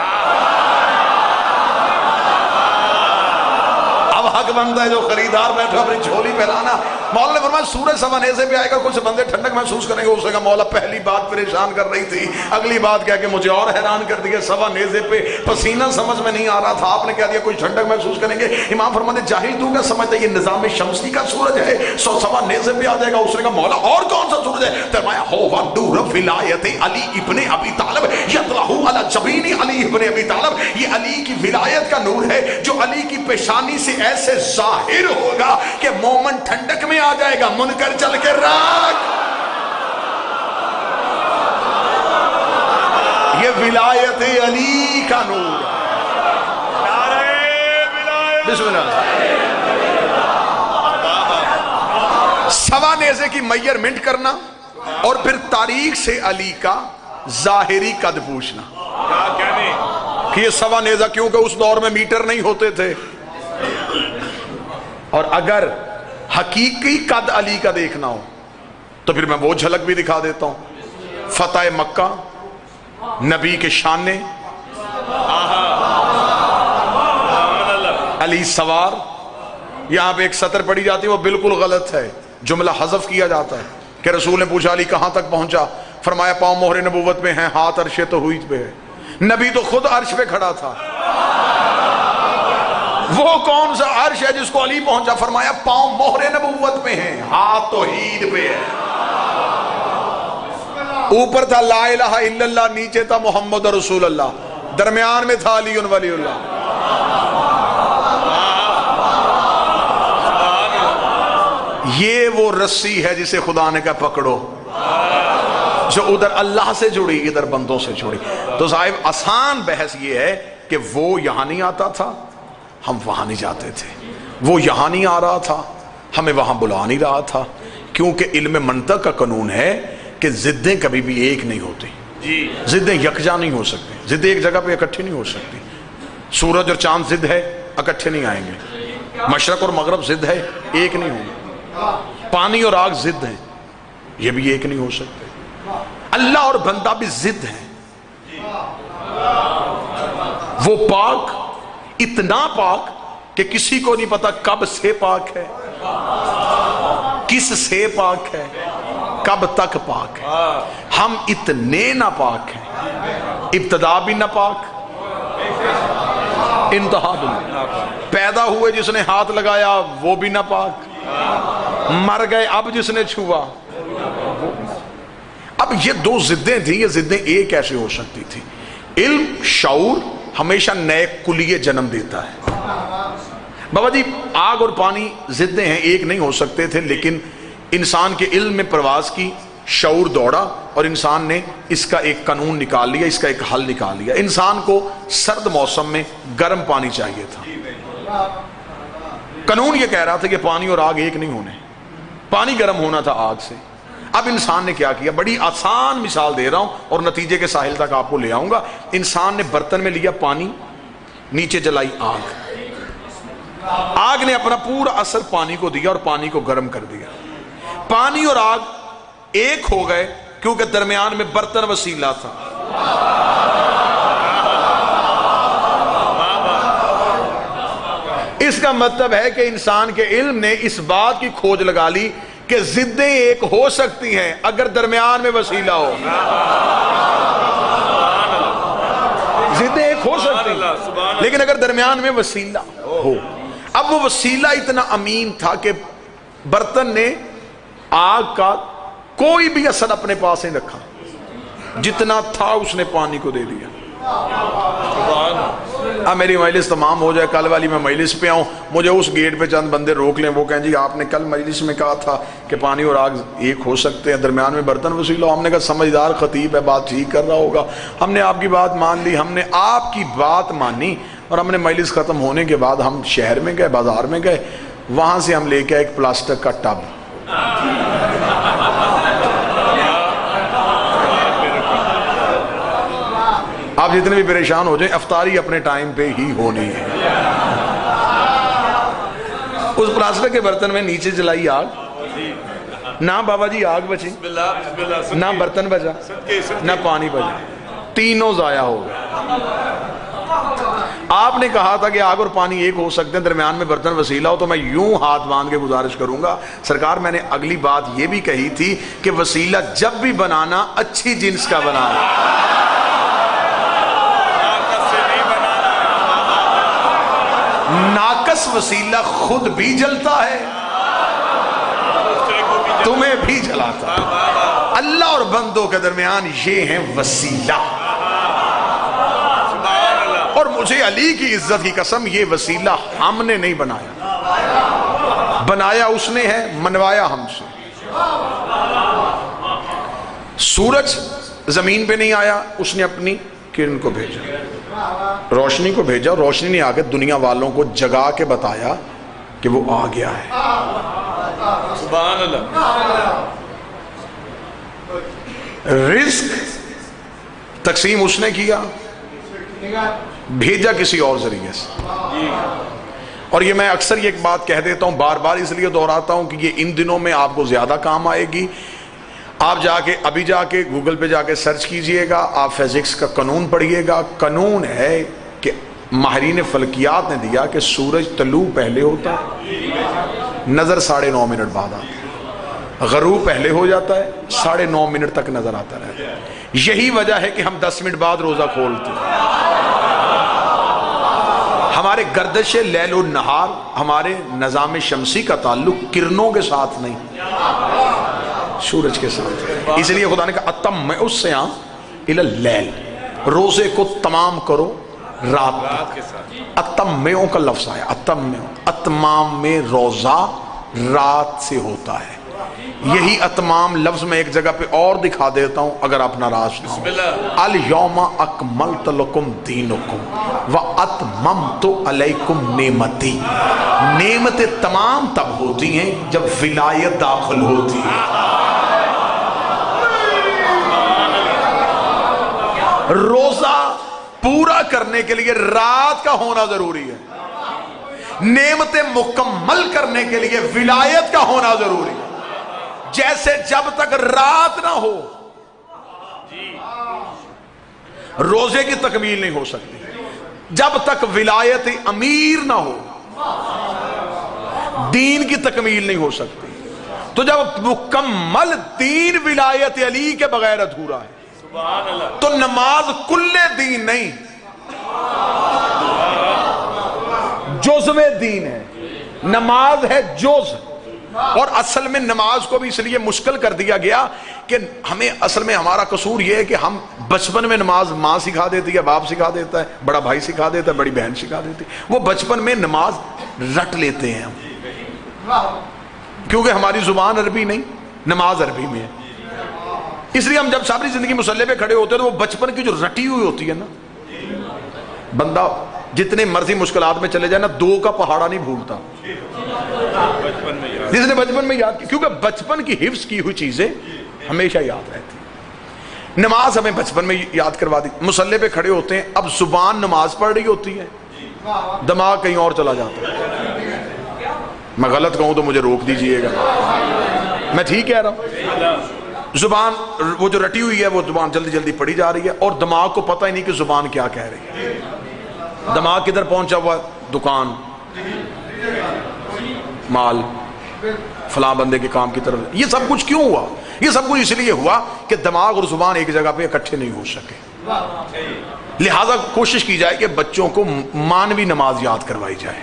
اب حق بنتا ہے جو خریدار بیٹھا اپنی جھولی پہلانا۔ مولا نے فرمایا سورج سوا نیزے پہ آئے گا، کچھ بندے ٹھنڈک محسوس کریں گے۔ اس نے کہا مولا پہلی بات پریشان کر رہی تھی، اگلی بات کہہ کے مجھے اور حیران کر دیا، سوا نیزے پہ پسینہ سمجھ میں نہیں آ رہا تھا، آپ نے کہہ دیا کچھ ٹھنڈک محسوس کریں گے۔ امام فرماتے ہیں جاہل تو کیا سمجھتا ہے یہ نظام شمسی کا سورج ہے، سوا نیزے پہ آ جائے گا؟ اس نے کہا مولا اور کون سا سورج ہے؟ فرمایا ہوا نور ولایت علی ابن ابی طالب یطلع علی جبین علی ابن ابی طالب، یہ علی کی ولایت کا نور ہے جو علی کی پیشانی سے ایسے ظاہر ہوگا کہ مومن ٹھنڈک میں آ جائے گا، منکر چل کے راک۔ یہ ولایت علی کا نور ہے۔ بسم اللہ۔ سوا نیزے کی میئرمنٹ کرنا اور پھر تاریخ سے علی کا ظاہری قد پوچھنا کہ یہ سوا نیزہ، کیونکہ اس دور میں میٹر نہیں ہوتے تھے، اور اگر حقیقی قد علی کا دیکھنا ہو تو پھر میں وہ جھلک بھی دکھا دیتا ہوں۔ فتح مکہ، نبی کے شانے، علی سوار، یہاں پہ ایک سطر پڑھی جاتی ہے وہ بالکل غلط ہے، جملہ حذف کیا جاتا ہے کہ رسول نے پوچھا علی کہاں تک پہنچا؟ فرمایا پاؤں مہر نبوت میں ہیں، ہاتھ عرش توحید پہ ہے۔ نبی تو خود عرش پہ کھڑا تھا، وہ کون سا عرش ہے جس کو علی پہنچا؟ فرمایا پاؤں مہر نبوت میں ہیں، ہاتھ توحید پہ ہے۔ اوپر تھا لا الہ الا اللہ، نیچے تھا محمد رسول اللہ، درمیان میں تھا علی ولی اللہ۔ یہ وہ رسی ہے جسے خدا نے کہا پکڑو، جو ادھر اللہ سے جڑی ادھر بندوں سے جڑی۔ تو صاحب آسان بحث یہ ہے کہ وہ یہاں نہیں آتا تھا، ہم وہاں نہیں جاتے تھے، وہ یہاں نہیں آ رہا تھا، ہمیں وہاں بلا نہیں رہا تھا، کیونکہ علم منطق کا قانون ہے کہ ضدیں کبھی بھی ایک نہیں ہوتی، ضدیں یکجا نہیں ہو سکتی، ضدیں ایک جگہ پہ اکٹھی نہیں ہو سکتی۔ سورج اور چاند ضد ہے، اکٹھے نہیں آئیں گے۔ مشرق اور مغرب ضد ہے، ایک نہیں ہوں گے۔ پانی اور آگ ضد ہیں، یہ بھی ایک نہیں ہو سکتے۔ اللہ اور بندہ بھی ضد ہیں، وہ پاک، اتنا پاک کہ کسی کو نہیں پتا کب سے پاک ہے، کس سے پاک ہے، کب تک پاک ہے۔ ہم اتنے ناپاک ہیں، ابتدا بھی ناپاک، انتہا بھی ناپاک۔ پیدا ہوئے جس نے ہاتھ لگایا وہ بھی ناپاک، مر گئے اب جس نے چھوا۔ اب یہ دو ضدیں تھیں، یہ ضدیں ایک کیسے ہو سکتی تھی؟ علم، شعور ہمیشہ نئے کلیے جنم دیتا ہے۔ بابا جی آگ اور پانی ضدیں ہیں، ایک نہیں ہو سکتے تھے، لیکن انسان کے علم میں پرواز کی، شعور دوڑا اور انسان نے اس کا ایک قانون نکال لیا، اس کا ایک حل نکال لیا۔ انسان کو سرد موسم میں گرم پانی چاہیے تھا، قانون یہ کہہ رہا تھا کہ پانی اور آگ ایک نہیں ہونے، پانی گرم ہونا تھا آگ سے۔ اب انسان نے کیا کیا؟ بڑی آسان مثال دے رہا ہوں اور نتیجے کے ساحل تک آپ کو لے آؤں گا۔ انسان نے برتن میں لیا پانی، نیچے جلائی آگ، آگ نے اپنا پورا اثر پانی کو دیا اور پانی کو گرم کر دیا۔ پانی اور آگ ایک ہو گئے کیونکہ درمیان میں برتن وسیلہ تھا۔ اس کا مطلب ہے کہ انسان کے علم نے اس بات کی کھوج لگا لی کہ ضدیں ایک ہو سکتی ہیں اگر درمیان میں وسیلہ ہو۔ ضدیں ایک ہو سکتی ہیں لیکن اگر درمیان میں وسیلہ ہو۔ اب وہ وسیلہ اتنا امین تھا کہ برتن نے آگ کا کوئی بھی اثر اپنے پاس نہیں رکھا، جتنا تھا اس نے پانی کو دے دیا۔ اب میری مجلس تمام ہو جائے، کل والی میں مجلس پہ آؤں، مجھے اس گیٹ پہ چند بندے روک لیں، وہ کہیں جی آپ نے کل مجلس میں کہا تھا کہ پانی اور آگ ایک ہو سکتے ہیں، درمیان میں برتن وسیلہ ہو۔ ہم نے کہا سمجھدار خطیب ہے، بات ٹھیک کر رہا ہوگا۔ ہم نے آپ کی بات مان لی، ہم نے آپ کی بات مانی، اور ہم نے مجلس ختم ہونے کے بعد ہم شہر میں گئے، بازار میں گئے، وہاں سے ہم لے کے ایک پلاسٹک کا ٹب۔ آپ جتنے بھی پریشان ہو جائیں، افطاری اپنے ٹائم پہ ہی ہونی ہے۔ اس پلاسٹک کے برتن میں نیچے جلائی آگ، نہ بابا جی آگ بچی، بسم اللہ بسم اللہ، نہ برتن بچا، صدقے صدقے، نہ پانی بچا، تینوں ضائع ہو گئے۔ آپ نے کہا تھا کہ آگ اور پانی ایک ہو سکتے ہیں، درمیان میں برتن وسیلہ ہو، تو میں یوں ہاتھ باندھ کے گزارش کروں گا سرکار، میں نے اگلی بات یہ بھی کہی تھی کہ وسیلہ جب بھی بنانا اچھی جنس کا بنانا، طاقت سے نہیں بنانا ہے، ناقص وسیلہ خود بھی جلتا ہے دوسرے کو بھی تمہیں بھی جلاتا ہے۔ اللہ اور بندوں کے درمیان یہ ہے وسیلہ، سبحان اللہ، اور مجھے علی کی عزت کی قسم یہ وسیلہ ہم نے نہیں بنایا، بنایا اس نے ہے، منوایا ہم سے۔ سورج زمین پہ نہیں آیا، اس نے اپنی کرن کو بھیجا، روشنی کو بھیجا، روشنی نے آ کے دنیا والوں کو جگا کے بتایا کہ وہ آ گیا ہے۔ سبحان اللہ، رزق تقسیم اس نے کیا، بھیجا کسی اور ذریعے سے۔ اور یہ میں اکثر یہ ایک بات کہہ دیتا ہوں، بار بار اس لیے دہراتا ہوں کہ یہ ان دنوں میں آپ کو زیادہ کام آئے گی۔ آپ ابھی جا کے گوگل پہ جا کے سرچ کیجئے گا، آپ فزکس کا قانون پڑھیے گا۔ قانون ہے کہ ماہرین فلکیات نے دیا کہ سورج طلوع پہلے ہوتا ہے، نظر 9.5 منٹ بعد آتا ہے، غروب پہلے ہو جاتا ہے، 9.5 منٹ تک نظر آتا رہتا ہے۔ یہی وجہ ہے کہ ہم 10 منٹ بعد روزہ کھولتے ہیں۔ ہمارے گردش لیل و نہار، ہمارے نظام شمسی کا تعلق کرنوں کے ساتھ نہیں، سورج کے ساتھ۔ اس لیے خدا نے کہا اتم الصیام الی اللیل، روزے کو تمام کرو رات رات کے ساتھ، اتمیوں کا لفظ آیا، اتمام میں روزہ رات سے ہوتا ہے۔ یہی اتمام لفظ میں ایک جگہ پہ اور دکھا دیتا ہوں اگر آپ ناراض نہ بسم ہو۔ اللہ، الیوم اکملت لکم دینکم واتممت علیکم نعمتی۔ نعمتیں تمام تب ہوتی ہیں جب ولایت داخل ہوتی ہے۔ روزہ پورا کرنے کے لیے رات کا ہونا ضروری ہے، نعمتیں مکمل کرنے کے لیے ولایت کا ہونا ضروری ہے۔ جیسے جب تک رات نہ ہو روزے کی تکمیل نہیں ہو سکتی، جب تک ولایت امیر نہ ہو دین کی تکمیل نہیں ہو سکتی۔ تو جب مکمل دین ولایت علی کے بغیر ادھورا ہے سبحان اللہ، تو نماز کل دین نہیں، جزو دین ہے، نماز ہے جز۔ اور اصل میں نماز کو بھی اس لیے مشکل کر دیا گیا کہ ہمیں اصل میں ہمارا قصور یہ ہے کہ ہم بچپن میں نماز ماں سکھا دیتی ہے، باپ سکھا دیتا ہے، بڑا بھائی سکھا دیتا ہے، بڑی بہن سکھا دیتی ہے، وہ بچپن میں نماز رٹ لیتے ہیں ہم، کیونکہ ہماری زبان عربی نہیں، نماز عربی میں ہے۔ اس لیے ہم جب ساری زندگی مصلی پہ کھڑے ہوتے ہیں تو وہ بچپن کی جو رٹی ہوئی ہوتی ہے نا، بندہ جتنے مرضی مشکلات میں چلے جائے نا، 2 کا پہاڑا نہیں بھولتا، بچپن میں یاد، جس نے بچپن میں یاد کی، کیونکہ بچپن کی حفظ کی ہوئی چیزیں ہمیشہ یاد رہتی۔ نماز ہمیں بچپن میں یاد کروا دی، مصلی پہ کھڑے ہوتے ہیں، اب زبان نماز پڑھ رہی ہوتی ہے، دماغ کہیں اور چلا جاتا ہے۔ میں غلط کہوں تو مجھے روک دیجئے گا، میں ٹھیک کہہ رہا ہوں۔ زبان وہ جو رٹی ہوئی ہے وہ زبان جلدی جلدی پڑھی جا رہی ہے، اور دماغ کو پتہ ہی نہیں کہ زبان کیا کہہ رہی ہے۔ دماغ کدھر پہنچا ہوا، دکان، مال، فلاں بندے کے کام کی طرف۔ یہ سب کچھ کیوں ہوا؟ یہ سب کچھ اس لیے ہوا کہ دماغ اور زبان ایک جگہ پہ اکٹھے نہیں ہو سکے۔ لہٰذا کوشش کی جائے کہ بچوں کو مانوی نماز یاد کروائی جائے،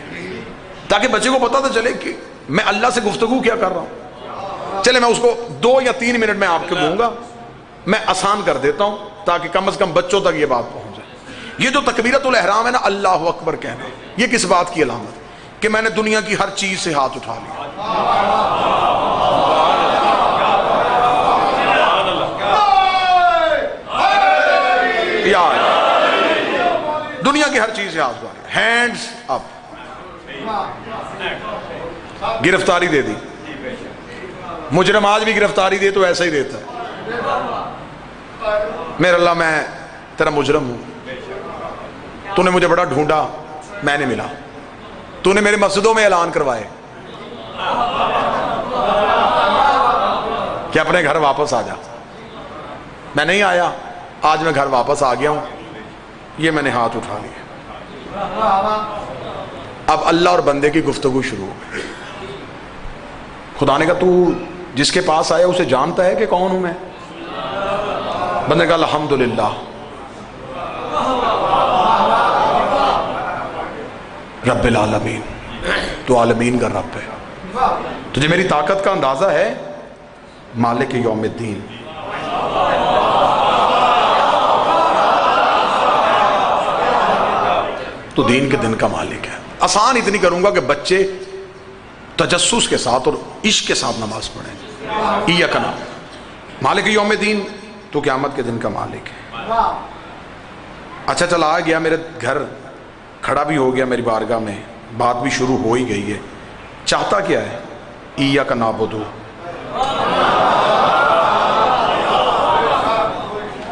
تاکہ بچے کو پتہ تو چلے کہ میں اللہ سے گفتگو کیا کر رہا ہوں۔ چلے میں اس کو 2 یا 3 منٹ میں آپ کو دوں گا، میں آسان کر دیتا ہوں تاکہ کم از کم بچوں تک یہ بات پہنچ جائے۔ یہ جو تکبیرۃ الاحرام ہے نا، اللہ اکبر کہنا، یہ کس بات کی علامت ہے؟ کہ میں نے دنیا کی ہر چیز سے ہاتھ اٹھا لیا۔ یار دنیا کی ہر چیز سے ہاتھ اٹھا لیا، ہینڈز اپ، گرفتاری دے دی۔ مجرم آج بھی گرفتاری دے تو ایسا ہی دیتا ہے، میرے اللہ میں تیرا مجرم ہوں، تو نے مجھے بڑا ڈھونڈا، میں نے ملا، تو نے میرے مسجدوں میں اعلان کروائے، کہ اپنے گھر واپس آ جا. میں نہیں آیا, آج میں گھر واپس آ گیا ہوں. یہ میں نے ہاتھ اٹھا لیا. اب اللہ اور بندے کی گفتگو شروع ہو گئی. خدا نے کہا تو جس کے پاس آیا اسے جانتا ہے کہ کون ہوں میں؟ بندے کہا الحمدللہ, رب العالمین, تو عالمین کا رب ہے. تجھے میری طاقت کا اندازہ ہے؟ مالک یوم الدین. تو دین کے دن کا مالک ہے. آسان اتنی کروں گا کہ بچے تجسس کے ساتھ اور عشق کے ساتھ نماز پڑھیں. ایاک نعبد, مالک یوم الدین, تو قیامت کے دن کا مالک ہے. اچھا چل آ گیا میرے گھر, کھڑا بھی ہو گیا میری بارگاہ میں, بات بھی شروع ہو ہی گئی ہے. چاہتا کیا ہے؟ ایاک نعبد,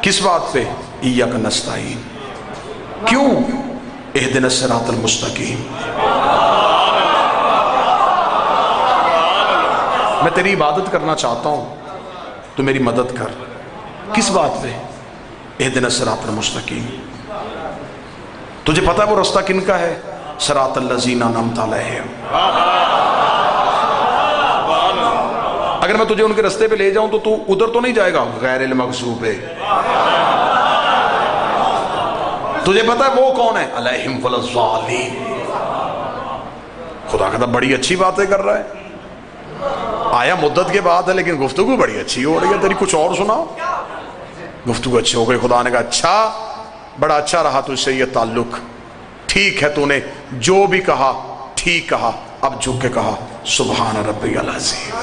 کس بات پہ؟ ایاک نستعین. کیوں؟ اہدنا الصراط المستقیم. میں تیری عبادت کرنا چاہتا ہوں, تو میری مدد کر. کس بات پہ؟ اہدنا الصراط المستقیم. تجھے پتا ہے وہ رستہ کن کا ہے؟ صراط الذین انعمت علیہم. اگر میں تجھے ان کے رستے پہ لے جاؤں تو ادھر تو نہیں جائے گا غیر المغضوب پہ. تجھے پتا ہے وہ کون ہے؟ علیہم ولا الضالین. خدا کہتا بڑی اچھی باتیں کر رہا ہے. آیا مدت کے بعد ہے لیکن گفتگو بڑی اچھی ہو رہی ہے تیری. کچھ اور سناؤ. گفتگو اچھی ہو گئی. خدا نے کہا اچھا, بڑا اچھا رہا تجھ سے یہ تعلق. ٹھیک ہے, تو نے جو بھی کہا ٹھیک کہا. اب جھک کے کہا سبحان ربی العظیم.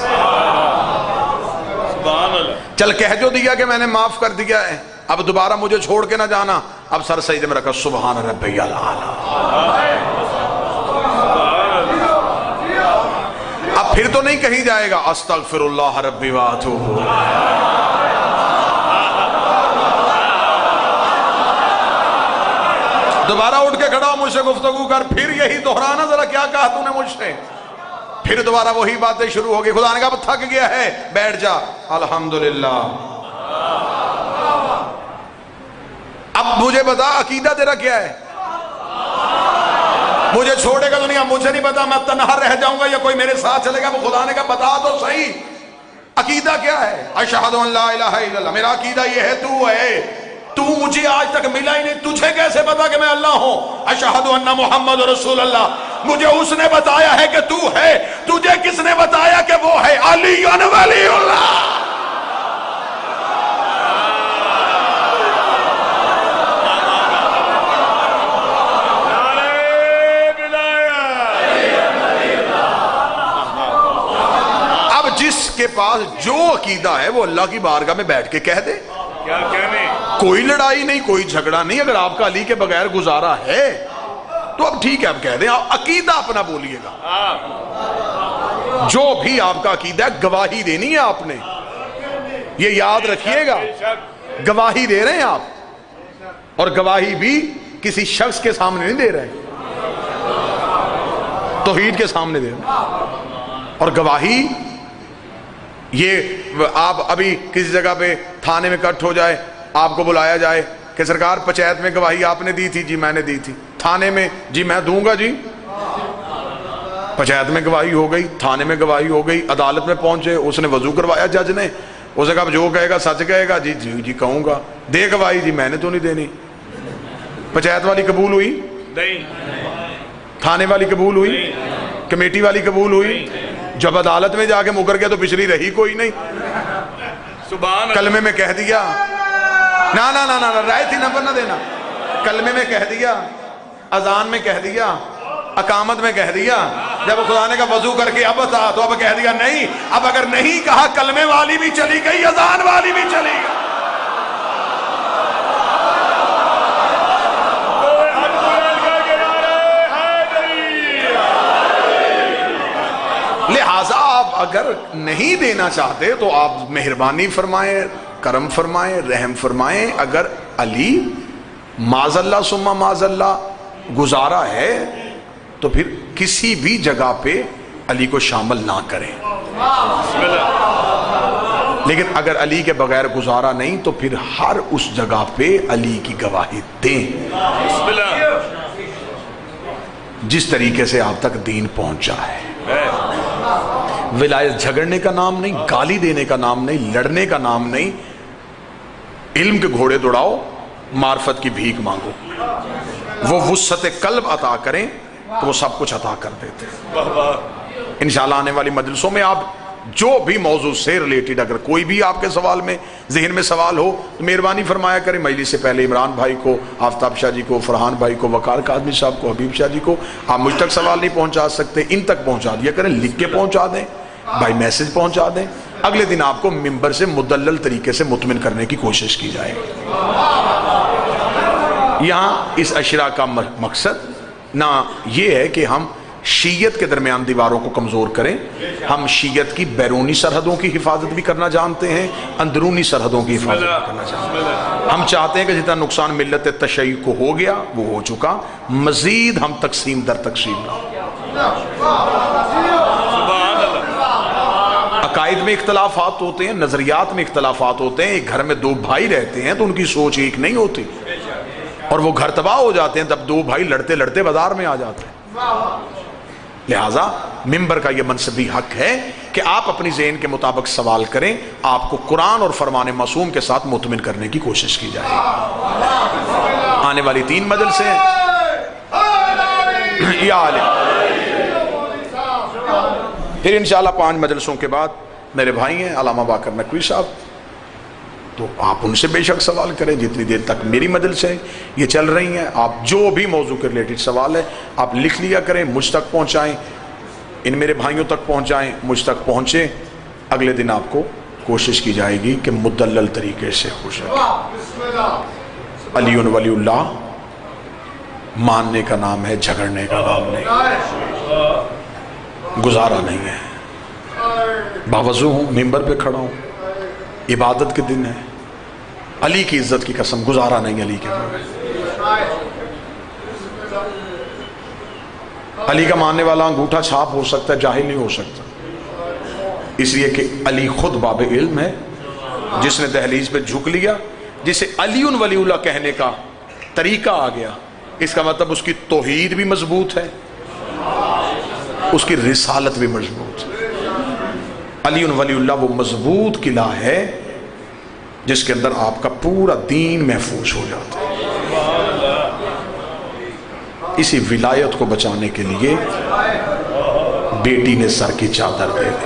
چل کہہ جو دیا کہ میں نے معاف کر دیا ہے, اب دوبارہ مجھے چھوڑ کے نہ جانا. اب سر سجدے میں رکھا سبحان ربی الاعلی. اب پھر تو نہیں کہیں جائے گا استغفر اللہ ربی واتوب. دوبارہ اٹھ کے کھڑا ہو, مجھ سے گفتگو کر. پھر یہی دہرانا, ذرا کیا کہا تو نے مجھ سے. پھر دوبارہ وہی باتیں شروع ہو گئی. خدا نے کہا تھک گیا ہے, بیٹھ جا. الحمدللہ. اب مجھے بتا عقیدہ تیرا کیا ہے؟ مجھے چھوڑے گا دنیا, مجھے نہیں پتا میں تنہا رہ جاؤں گا یا کوئی میرے ساتھ چلے گا. وہ خدا نے کہا بتا تو صحیح عقیدہ کیا ہے؟ اشہد ان لا الہ الا اللہ. میرا عقیدہ یہ ہے تو ہے. تو مجھے آج تک ملا ہی نہیں, تجھے کیسے پتا کہ میں اللہ ہوں؟ اشہد ان محمد رسول اللہ. مجھے اس نے بتایا ہے کہ تو ہے. تجھے کس نے بتایا کہ وہ ہے؟ علی ولی اللہ. جس کے پاس جو عقیدہ ہے وہ اللہ کی بارگاہ میں بیٹھ کے کہہ دے. کیا کہنے؟ کوئی لڑائی نہیں, کوئی جھگڑا نہیں. اگر آپ کا علی کے بغیر گزارا ہے تو اب ٹھیک ہے, آپ کہہ دیں. عقیدہ اپنا بولیے گا. جو بھی آپ کا عقیدہ ہے گواہی دینی ہے آپ نے. یہ یاد رکھیے گا, گواہی دے رہے ہیں آپ, اور گواہی بھی کسی شخص کے سامنے نہیں دے رہے, توحید کے سامنے دے رہے. اور گواہی یہ آپ ابھی کسی جگہ پہ تھانے میں کٹ ہو جائے, آپ کو بلایا جائے کہ سرکار پنچایت میں گواہی آپ نے دی تھی. جی میں نے دی تھی. تھانے میں جی میں دوں گا. جی پنچایت میں گواہی ہو گئی, تھانے میں گواہی ہو گئی, عدالت میں پہنچے, اس نے وضو کروایا جج نے, اسے کہا جو کہے گا سچ کہے گا. جی جی جی کہوں گا. دے گواہی. جی میں نے تو نہیں دینی. پنچایت والی قبول ہوئی نہیں, تھانے والی قبول ہوئی, کمیٹی والی قبول ہوئی. جب عدالت میں جا کے مکر گیا تو پچھلی رہی کوئی نہیں. سبحان. کلمے میں کہہ دیا, نا نا نا نا, رائے تھی نمبر نہ دینا. کلمے میں کہہ دیا, اذان میں کہہ دیا, اقامت میں کہہ دیا. جب خدا نے کہا وضو کر کے اب تھا تو اب کہہ دیا نہیں. اب اگر نہیں کہا کلمے والی بھی چلی گئی, اذان والی بھی چلی گئی. لہٰذا آپ اگر نہیں دینا چاہتے تو آپ مہربانی فرمائیں, کرم فرمائیں, رحم فرمائیں. اگر علی معاذ اللہ ثم معاذ اللہ گزارا ہے تو پھر کسی بھی جگہ پہ علی کو شامل نہ کریں. لیکن اگر علی کے بغیر گزارا نہیں تو پھر ہر اس جگہ پہ علی کی گواہی دیں بسم اللہ جس طریقے سے آپ تک دین پہنچا ہے۔ ولایت جھگڑنے کا نام نہیں، گالی دینے کا نام نہیں، لڑنے کا نام نہیں، علم کے گھوڑے دوڑاؤ، معرفت کی بھیک مانگو، وہ وسعت قلب عطا کریں تو وہ سب کچھ عطا کر دیتے ہیں۔ انشاءاللہ آنے والی مجلسوں میں آپ جو بھی موضوع سے ریلیٹڈ اگر کوئی بھی آپ کے سوال میں ذہن میں سوال ہو تو مہربانی فرمایا کریں، مجلس سے پہلے عمران بھائی کو، آفتاب شاہ جی کو، فرحان بھائی کو، وقار کاظمی صاحب کو، حبیب شاہ جی کو۔ آپ مجھ تک سوال نہیں پہنچا سکتے، ان تک پہنچا دیا کریں، لکھ کے پہنچا دیں، بائی میسج پہنچا دیں، اگلے دن آپ کو ممبر سے مدلل طریقے سے مطمئن کرنے کی کوشش کی جائے گی۔ یہاں اس اشرا کا مقصد نہ یہ ہے کہ ہم شیعت کے درمیان دیواروں کو کمزور کریں، ہم شیعت کی بیرونی سرحدوں کی حفاظت بھی کرنا جانتے ہیں، اندرونی سرحدوں کی حفاظت بھی کرنا جانتے ہیں۔ ہم چاہتے ہیں کہ جتنا نقصان ملت تشیع کو ہو گیا وہ ہو چکا، مزید ہم تقسیم در تقسیم نہ ہو۔ عقائد میں اختلافات ہوتے ہیں، نظریات میں اختلافات ہوتے ہیں، ایک گھر میں دو بھائی رہتے ہیں تو ان کی سوچ ایک نہیں ہوتی، اور وہ گھر تباہ ہو جاتے ہیں تب دو بھائی لڑتے لڑتے بازار میں آ جاتے ہیں۔ لہٰذا ممبر کا یہ منصبی حق ہے کہ آپ اپنی ذہن کے مطابق سوال کریں، آپ کو قرآن اور فرمان معصوم کے ساتھ مطمئن کرنے کی کوشش کی جائے۔ آنے والی 3 مجلسیں یا عالم، پھر انشاءاللہ 5 مجلسوں کے بعد میرے بھائی ہیں علامہ باقر نقوی صاحب، تو آپ ان سے بے شک سوال کریں۔ جتنی دیر تک میری مجلسیں یہ چل رہی ہیں، آپ جو بھی موضوع کے ریلیٹڈ سوال ہے آپ لکھ لیا کریں، مجھ تک پہنچائیں، ان میرے بھائیوں تک پہنچائیں، مجھ تک پہنچے، اگلے دن آپ کو کوشش کی جائے گی کہ مدلل طریقے سے ہو سکے۔ علی ولی اللہ ماننے کا نام ہے، جھگڑنے کا نام نہیں، گزارا نہیں ہے۔ باوضو ہوں، ممبر پہ کھڑا ہوں، عبادت کے دن ہے، علی کی عزت کی قسم گزارا نہیں علی کے بغیر۔ علی کا ماننے والا انگوٹھا چھاپ ہو سکتا ہے، جاہل نہیں ہو سکتا، اس لیے کہ علی خود باب علم ہے، جس نے دہلیز پہ جھک لیا، جسے علی ولی اللہ کہنے کا طریقہ آ گیا، اس کا مطلب اس کی توحید بھی مضبوط ہے، اس کی رسالت بھی مضبوط ہے۔ علی ولی اللہ وہ مضبوط قلعہ ہے جس کے اندر آپ کا پورا دین محفوظ ہو جاتا ہے۔ اسی ولایت کو بچانے کے لیے بیٹی نے سر کی چادر دے دی۔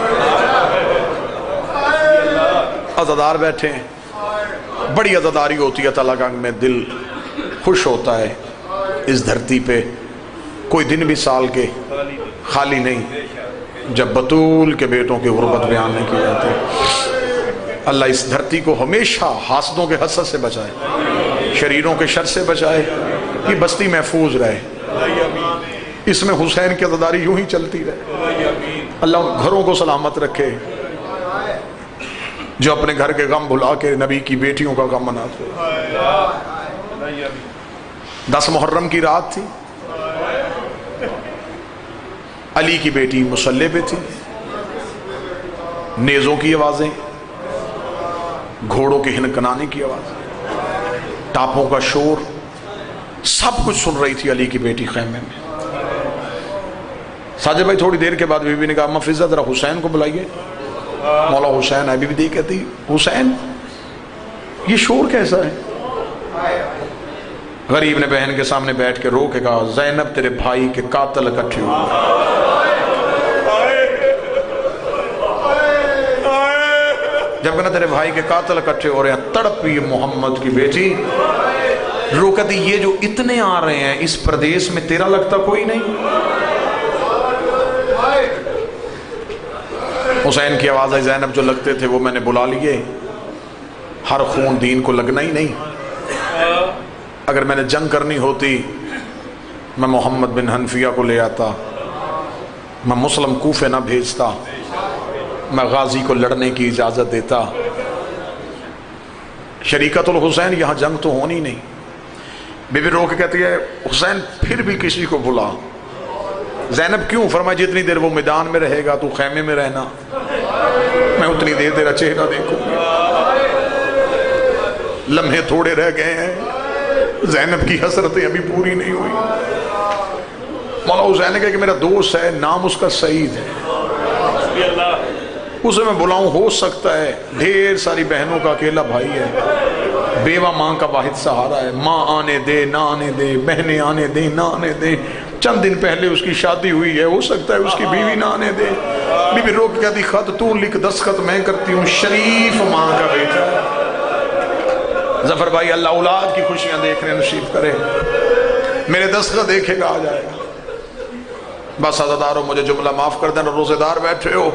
عزادار بیٹھے ہیں، بڑی عزاداری ہوتی ہے تعالیٰ گنگ میں، دل خوش ہوتا ہے، اس دھرتی پہ کوئی دن بھی سال کے خالی نہیں جب بطول کے بیٹوں کی غربت بیان نہیں کی جاتی۔ اللہ اس دھرتی کو ہمیشہ حاسدوں کے حسد سے بچائے، شریروں کے شر سے بچائے، یہ بستی محفوظ رہے، اس میں حسین کی عزاداری یوں ہی چلتی رہے۔ اللہ گھروں کو سلامت رکھے، جو اپنے گھر کے غم بھلا کے نبی کی بیٹیوں کا غم مناتے۔ 10 محرم کی رات تھی، علی کی بیٹی مصلی پہ تھی، نیزوں کی آوازیں، گھوڑوں کے ہنکنانے کی آواز، ٹاپوں کا شور، سب کچھ سن رہی تھی علی کی بیٹی خیمے میں۔ ساجد بھائی تھوڑی دیر کے بعد بی بی نے کہا اما فضہ ذرا حسین کو بلائیے، مولا حسین ہے۔ بی بی دی کہتی حسین یہ شور کیسا ہے؟ غریب نے بہن کے سامنے بیٹھ کے رو کے کہا زینب تیرے بھائی کے قاتل اکٹھے ہوئے۔ جب کہنا تیرے بھائی کے قاتل اکٹھے ہو رہے ہیں، تڑپ یہ محمد کی بیٹی رو کہتی یہ جو اتنے آ رہے ہیں اس پردیس میں تیرا لگتا کوئی نہیں؟ حسین کی آواز آئی زینب جو لگتے تھے وہ میں نے بلا لیے، ہر خون دین کو لگنا ہی نہیں، اگر میں نے جنگ کرنی ہوتی میں محمد بن حنفیہ کو لے آتا، میں مسلم کوفے نہ بھیجتا، میں غازی کو لڑنے کی اجازت دیتا۔ شریکت الحسین یہاں جنگ تو ہونی نہیں۔ بی بی رو کے کہتی ہے حسین پھر بھی کسی کو بلا۔ زینب کیوں؟ فرمایا جتنی دیر وہ میدان میں رہے گا تو خیمے میں رہنا، میں اتنی دیر تیرا چہرہ دیکھوں۔ لمحے تھوڑے رہ گئے ہیں، زینب کی حسرتیں ابھی پوری نہیں ہوئی۔ مولا حسین نے کہا کہ میرا دوست ہے، نام اس کا سعید ہے، اسے میں بلاؤں، ہو سکتا ہے ڈھیر ساری بہنوں کا اکیلا بھائی ہے، بیوہ ماں کا واحد سہارا ہے، ماں آنے دے نہ آنے دے، بہنیں آنے دے نہ آنے دے، چند دن پہلے اس کی شادی ہوئی ہے، ہو سکتا ہے اس کی بیوی نہ آنے دے۔ بی بی رو کے کہتی خط تو لکھ، دستخط میں کرتی ہوں، شریف ماں کا بیٹا ہے۔ ظفر بھائی اللہ اولاد کی خوشیاں دیکھنے نصیب کرے، میرے دستخط دیکھے گا آ جائے گا۔ بس عزادارو مجھے جملہ معاف کر دینا، روزے دار بیٹھے ہو،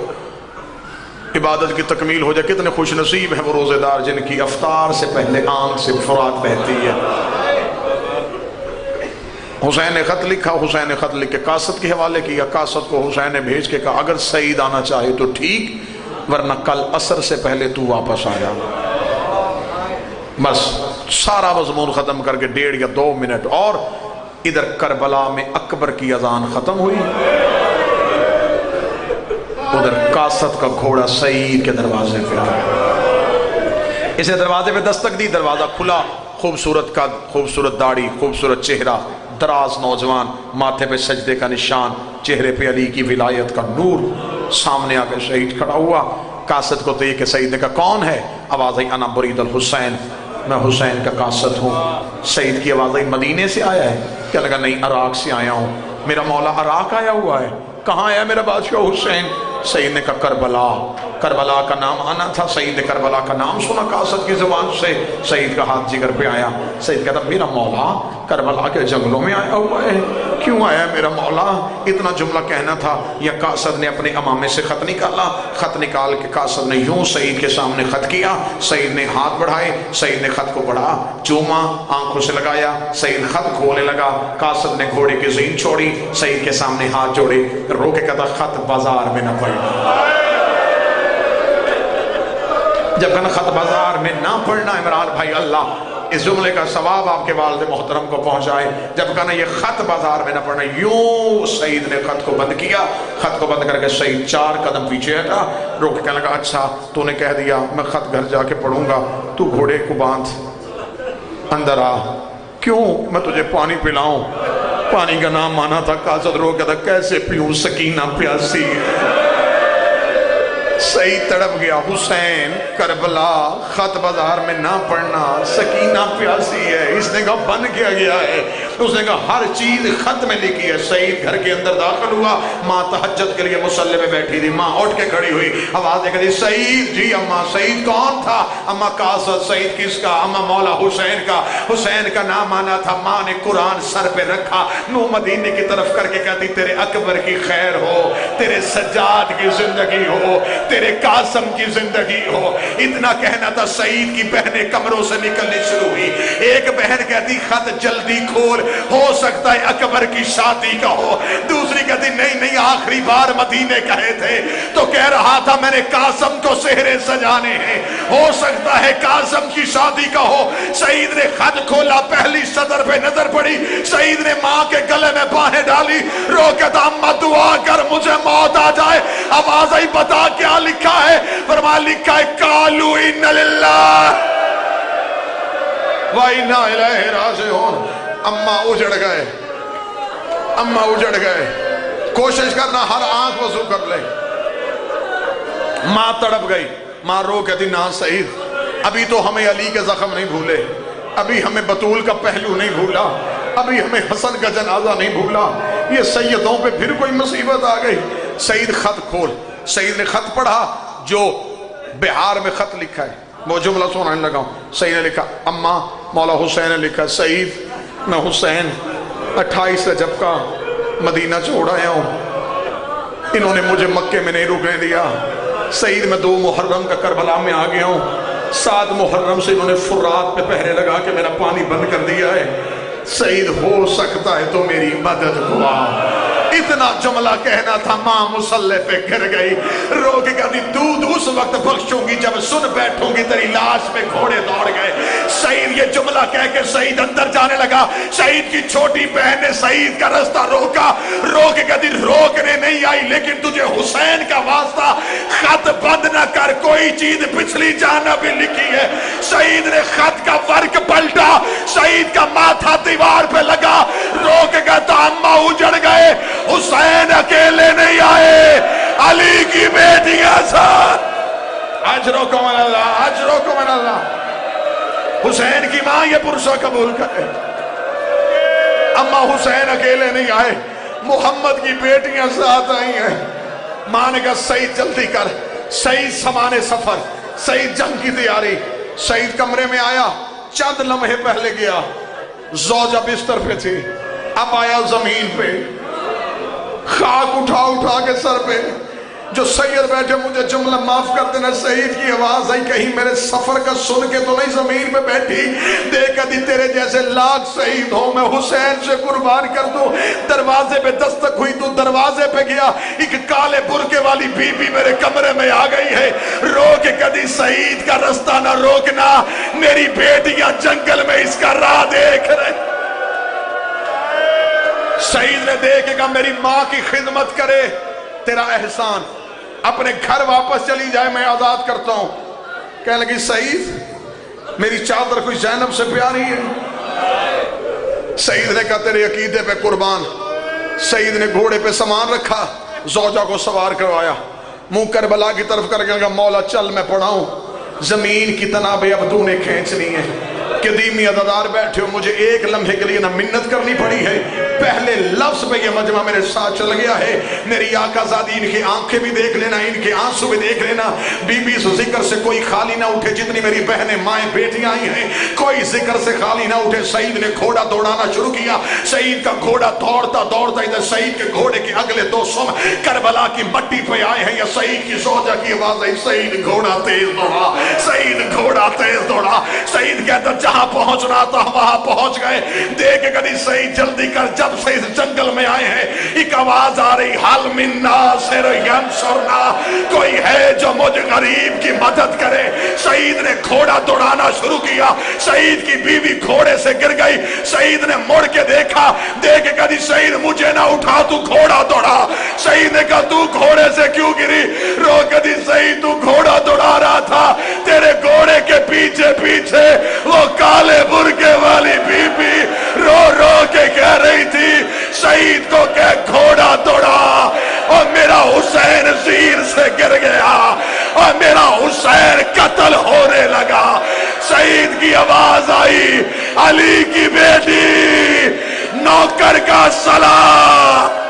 عبادت کی تکمیل ہو جائے، کتنے خوش نصیب ہیں وہ روزے دار جن کی افطار سے پہلے آنکھ سے فرات بہتی ہے۔ حسین نے خط لکھا، حسین نے خط لکھ کے قاصد کے حوالے کیا، قاصد کو حسین نے بھیج کے کہا اگر سعید آنا چاہے تو ٹھیک، ورنہ کل عصر سے پہلے تو واپس آ جانا۔ بس سارا مضمون ختم کر کے 1.5 یا 2 منٹ اور ادھر کربلا میں اکبر کی اذان ختم ہوئی، ادھر قاصد کا گھوڑا سعید کے دروازے پہ آیا، اسے دروازے پہ دستک دی، دروازہ کھلا، خوبصورت قد، خوبصورت داڑھی، خوبصورت چہرہ، دراز نوجوان، ماتھے پہ سجدے کا نشان، چہرے پہ علی کی ولایت کا نور، سامنے آ کے شہید کھڑا ہوا۔ قاصد کو تو یہ کہ سعید نے کہا کون ہے؟ آواز آئی انا برید الحسین، میں حسین کا قاصد ہوں۔ سعید کی آواز آئی مدینے سے آیا ہے؟ کیا لگا نہیں عراق سے آیا ہوں۔ میرا مولا عراق آیا ہوا ہے؟ کہاں آیا میرا بادشاہ حسین؟ سعید نے کہا کربلا، کربلا کا نام آنا تھا۔ سعید نے کربلا کا نام سنا قاصد کی زبان سے، سعید کا ہاتھ جگر پہ آیا۔ سعید کہتا میرا مولا کربلا کے جنگلوں میں آیا ہوا ہے، کیوں آیا میرا مولا؟ اتنا جملہ کہنا تھا، یا قاصد نے اپنے امامے سے خط نکالا، خط نکال کے قاصد نے یوں سعید کے سامنے خط کیا، سعید نے ہاتھ بڑھائے، سعید نے خط کو بڑھا، چوما، آنکھوں سے لگایا، سعید خط کھولنے لگا، قاصد نے گھوڑے کی زین چھوڑی، سعید کے سامنے ہاتھ جوڑے، رو کے کہتا خط بازار میں نہ پڑنا۔ جب کہنا خط بازار میں نہ پڑھنا، عمران بھائی اللہ اس جملے کا ثواب آپ کے والد محترم کو پہنچائے، جب کہنا یہ خط بازار میں نہ پڑھنا، یوں سعید نے خط کو بند کیا، خط کو بند کر کے سعید 4 قدم پیچھے ہٹا، رو کے کہنے لگا اچھا تو نے کہہ دیا میں خط گھر جا کے پڑھوں گا، تو گھوڑے کو باندھ اندر آ، کیوں میں تجھے پانی پلاؤں؟ پانی کا نام مانا تھا۔ قاصد رو کہتا کیسے پیوں، سکینہ پیاسی ہے۔ سعید تڑپ گیا، حسین کربلا خط بازار میں نہ پڑھنا، سکینہ پیاسی ہے، اس نے کہا بن کیا گیا ہے، اس نے کہا ہر چیز خط میں لکھی ہے۔ سعید گھر کے اندر داخل ہوا، ماں تہجد کے لیے مصلی میں بیٹھی تھی، ماں اٹھ کے کھڑی ہوئی، آواز کہتی سعید جی اماں۔ سعید کون تھا؟ اماں قاصد۔ سعید کس کا؟ اماں مولا حسین کا۔ حسین کا نام آنا تھا، ماں نے قرآن سر پہ رکھا، منہ مدینے کی طرف کر کے کہتی تیرے اکبر کی خیر ہو، تیرے سجاد کی زندگی ہو، تیرے قاسم کی زندگی ہو۔ اتنا کہنا تھا، سعید کی بہنیں کمروں سے نکلنی شروع ہوئی، ایک بہن کہتی خط جلدی کھول، ہو سکتا ہے اکبر کی شادی کا ہو، دوسری کہتی نہیں نہیں آخری بار مدینے کہے تھے تو کہہ رہا تھا میں نے قاسم کو سہرے سجانے ہیں، ہو سکتا ہے قاسم کی شادی کا ہو۔ سعید نے خط کھولا، پہلی صدر پہ نظر پڑی، سعید نے ماں کے گلے میں باہیں ڈالی، رو کے تھا اماں دعا کر مجھے موت آ جائے۔ آواز آئی بتا کیا لکھا ہے؟ فرمایا لکھا ہے قالوا ان للہ و انا الیہ راجعون۔ اماں اجڑ گئے، اماں اجڑ گئے، کوشش کرنا ہر آنکھ وضو کر لے۔ ماں تڑپ گئی، ماں رو کہتی نا سعید ابھی تو ہمیں علی کے زخم نہیں بھولے، ابھی ہمیں بطول کا پہلو نہیں بھولا، ابھی ہمیں حسن کا جنازہ نہیں بھولا، یہ سیدوں پہ پھر کوئی مصیبت آ گئی۔ سعید خط کھول۔ سعید نے خط پڑھا جو بہار میں خط لکھا ہے، وہ جملہ سنانے لگا ہوں۔ سعید نے لکھا اماں مولا حسین نے لکھا سعید میں حسین 28 رجب کا مدینہ چھوڑ آیا ہوں، انہوں نے مجھے مکے میں نہیں رکنے دیا۔ سعید میں 2 محرم کا کربلا میں آ گیا ہوں، 7 محرم سے انہوں نے فرات پہ پہرے لگا کے میرا پانی بند کر دیا ہے۔ سعید ہو سکتا ہے تو میری مدد ہوا، اتنا جملہ کہنا تھا، ماں مسلح پہ گر گئی، رو کے کہتی دودھ اس وقت بخشوں گی جب سن بیٹھوں گی تیری لاش پہ گھوڑے دوڑ گئے۔ سعید یہ جملہ کہہ کے سعید اندر جانے لگا، سعید کی چھوٹی بہن نے سعید کا رستہ روکا، رو کے کہتی روکنے نہیں آئی لیکن تجھے حسین کا واسطہ خط بند نہ کر، کوئی چیز پچھلی جانب بھی لکھی ہے۔ سعید نے خط کا ورق پلٹا، سعید کا ماتھا دیوار پہ لگا، رو کے کہتا اماں اجڑ گئے، حسین اکیلے نہیں آئے، علی کی بیٹیاں ساتھ۔ اجرکم من اللہ، اجرکم من اللہ۔ حسین کی ماں یہ پرسہ قبول کرے، اما حسین اکیلے نہیں آئے، محمد کی بیٹیاں ساتھ آئی ہیں۔ ماں نے کہا سعید جلدی کر، سعید سامان سفر، سعید جنگ کی تیاری۔ سعید کمرے میں آیا، چند لمحے پہلے گیا، زوجہ بستر پہ تھی، اب آیا زمین پہ، خاک اٹھا اٹھا کے سر پہ۔ جو سید بیٹھے مجھے جملہ معاف کر دینا، سعید کی آواز آئی کہیں میرے سفر کا سن کے تو نہیں زمین پہ بیٹھی، دیکھا دی تیرے جیسے لاکھ شہید ہو میں حسین سے قربان کر دوں۔ دروازے پہ دستک ہوئی، تو دروازے پہ گیا، ایک کالے برقے والی بی بی میرے کمرے میں آ گئی ہے، رو کے کدی سعید کا رستہ نہ روکنا، میری بیٹیاں جنگل میں اس کا راہ دیکھ رہے۔ سعید نے دیکھے گا میری ماں کی خدمت کرے، تیرا احسان، اپنے گھر واپس چلی جائے میں آزاد کرتا ہوں۔ کہنے لگی سعید میری چادر کوئی زینب سے پیاری ہے؟ سعید نے کہا تیرے عقیدے پہ قربان۔ سعید نے گھوڑے پہ سامان رکھا، زوجہ کو سوار کروایا، منہ کربلا کی طرف کر کے کہا مولا چل میں پڑھاؤں، زمین کی تنابیں اب تو نے کھینچنی ہے۔ قدیمی عددار بیٹھے ہو، مجھے ایک لمحے کے لیے نہ منت کرنی پڑی ہے، پہلے لفظ پہ یہ مجمع میرے ساتھ چل گیا ہے۔ میری آقا زادی ان کی آنکھیں بھی دیکھ لینا، ان کے آنسو بھی دیکھ لینا، بی بی اس ذکر سے کوئی خالی نہ اٹھے، جتنی میری بہنیں مائیں بیٹیاں آئی ہیں کوئی ذکر سے خالی نہ اٹھے۔ سعید نے گھوڑا دوڑانا شروع کیا، سعید کا گھوڑا دوڑتا دوڑتا ادھر سعید کے گھوڑے کے اگلے دو سم کربلا کی مٹی پہ آئے ہیں، یا سعید کی زوجہ کی آواز آئی سعید گھوڑا تیز دوڑا، سعید گھوڑا تیز دوڑا۔ سعید کہتا جہاں پہنچنا تھا وہاں پہنچ گئے، دیکھ کدی سعید جلدی کر۔ جب سے اس جنگل میں آئے ہیں ایک آواز آ رہی حل من ناصر ینصرنا، کوئی ہے جو مجھ غریب کی مدد کرے۔ سعید نے گھوڑا دوڑانا شروع کیا، سعید کی بیوی گھوڑے سے گر گئی، سعید نے مڑ کے دیکھا، دیکھ کدی سعید مجھے نہ اٹھا تو گھوڑا دوڑا۔ سعید نے کہا تو گھوڑے سے کیوں گری؟ رو کدی سعید تو گھوڑا دوڑا رہا تھا، تیرے گھوڑے کے پیچھے پیچھے وہ کالے برقے والی بی بی رو رو کے کہہ رہی تھی سعید کو کہ گھوڑا دوڑا، اور میرا حسین زیر سے گر گیا اور میرا حسین قتل ہونے لگا۔ سعید کی آواز آئی علی کی بیٹی نوکر کا سلام۔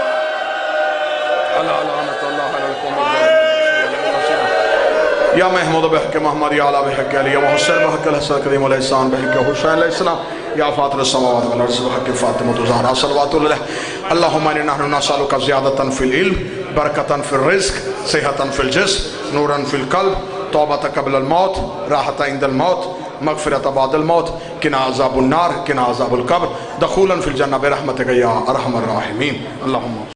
یا محمود بحق محمد یا علی بحق علی و حسین بحق الحسن قدیم علیہ السلام بحق حسین علیہ السلام یا فاطر السماوات والارض بحق فاطمہ زہرا صلوات اللہ۔ اللہم انی نحن نسألک زیادة فی العلم، برکة فی الرزق، صحة فی الجسم، نورا فی القلب، توبة قبل الموت، راحة عند الموت، مغفرة بعد الموت، قنا عذاب النار، قنا عذاب القبر، دخولا فی الجنہ برحمتک یا ارحم الراحمین۔ اللہم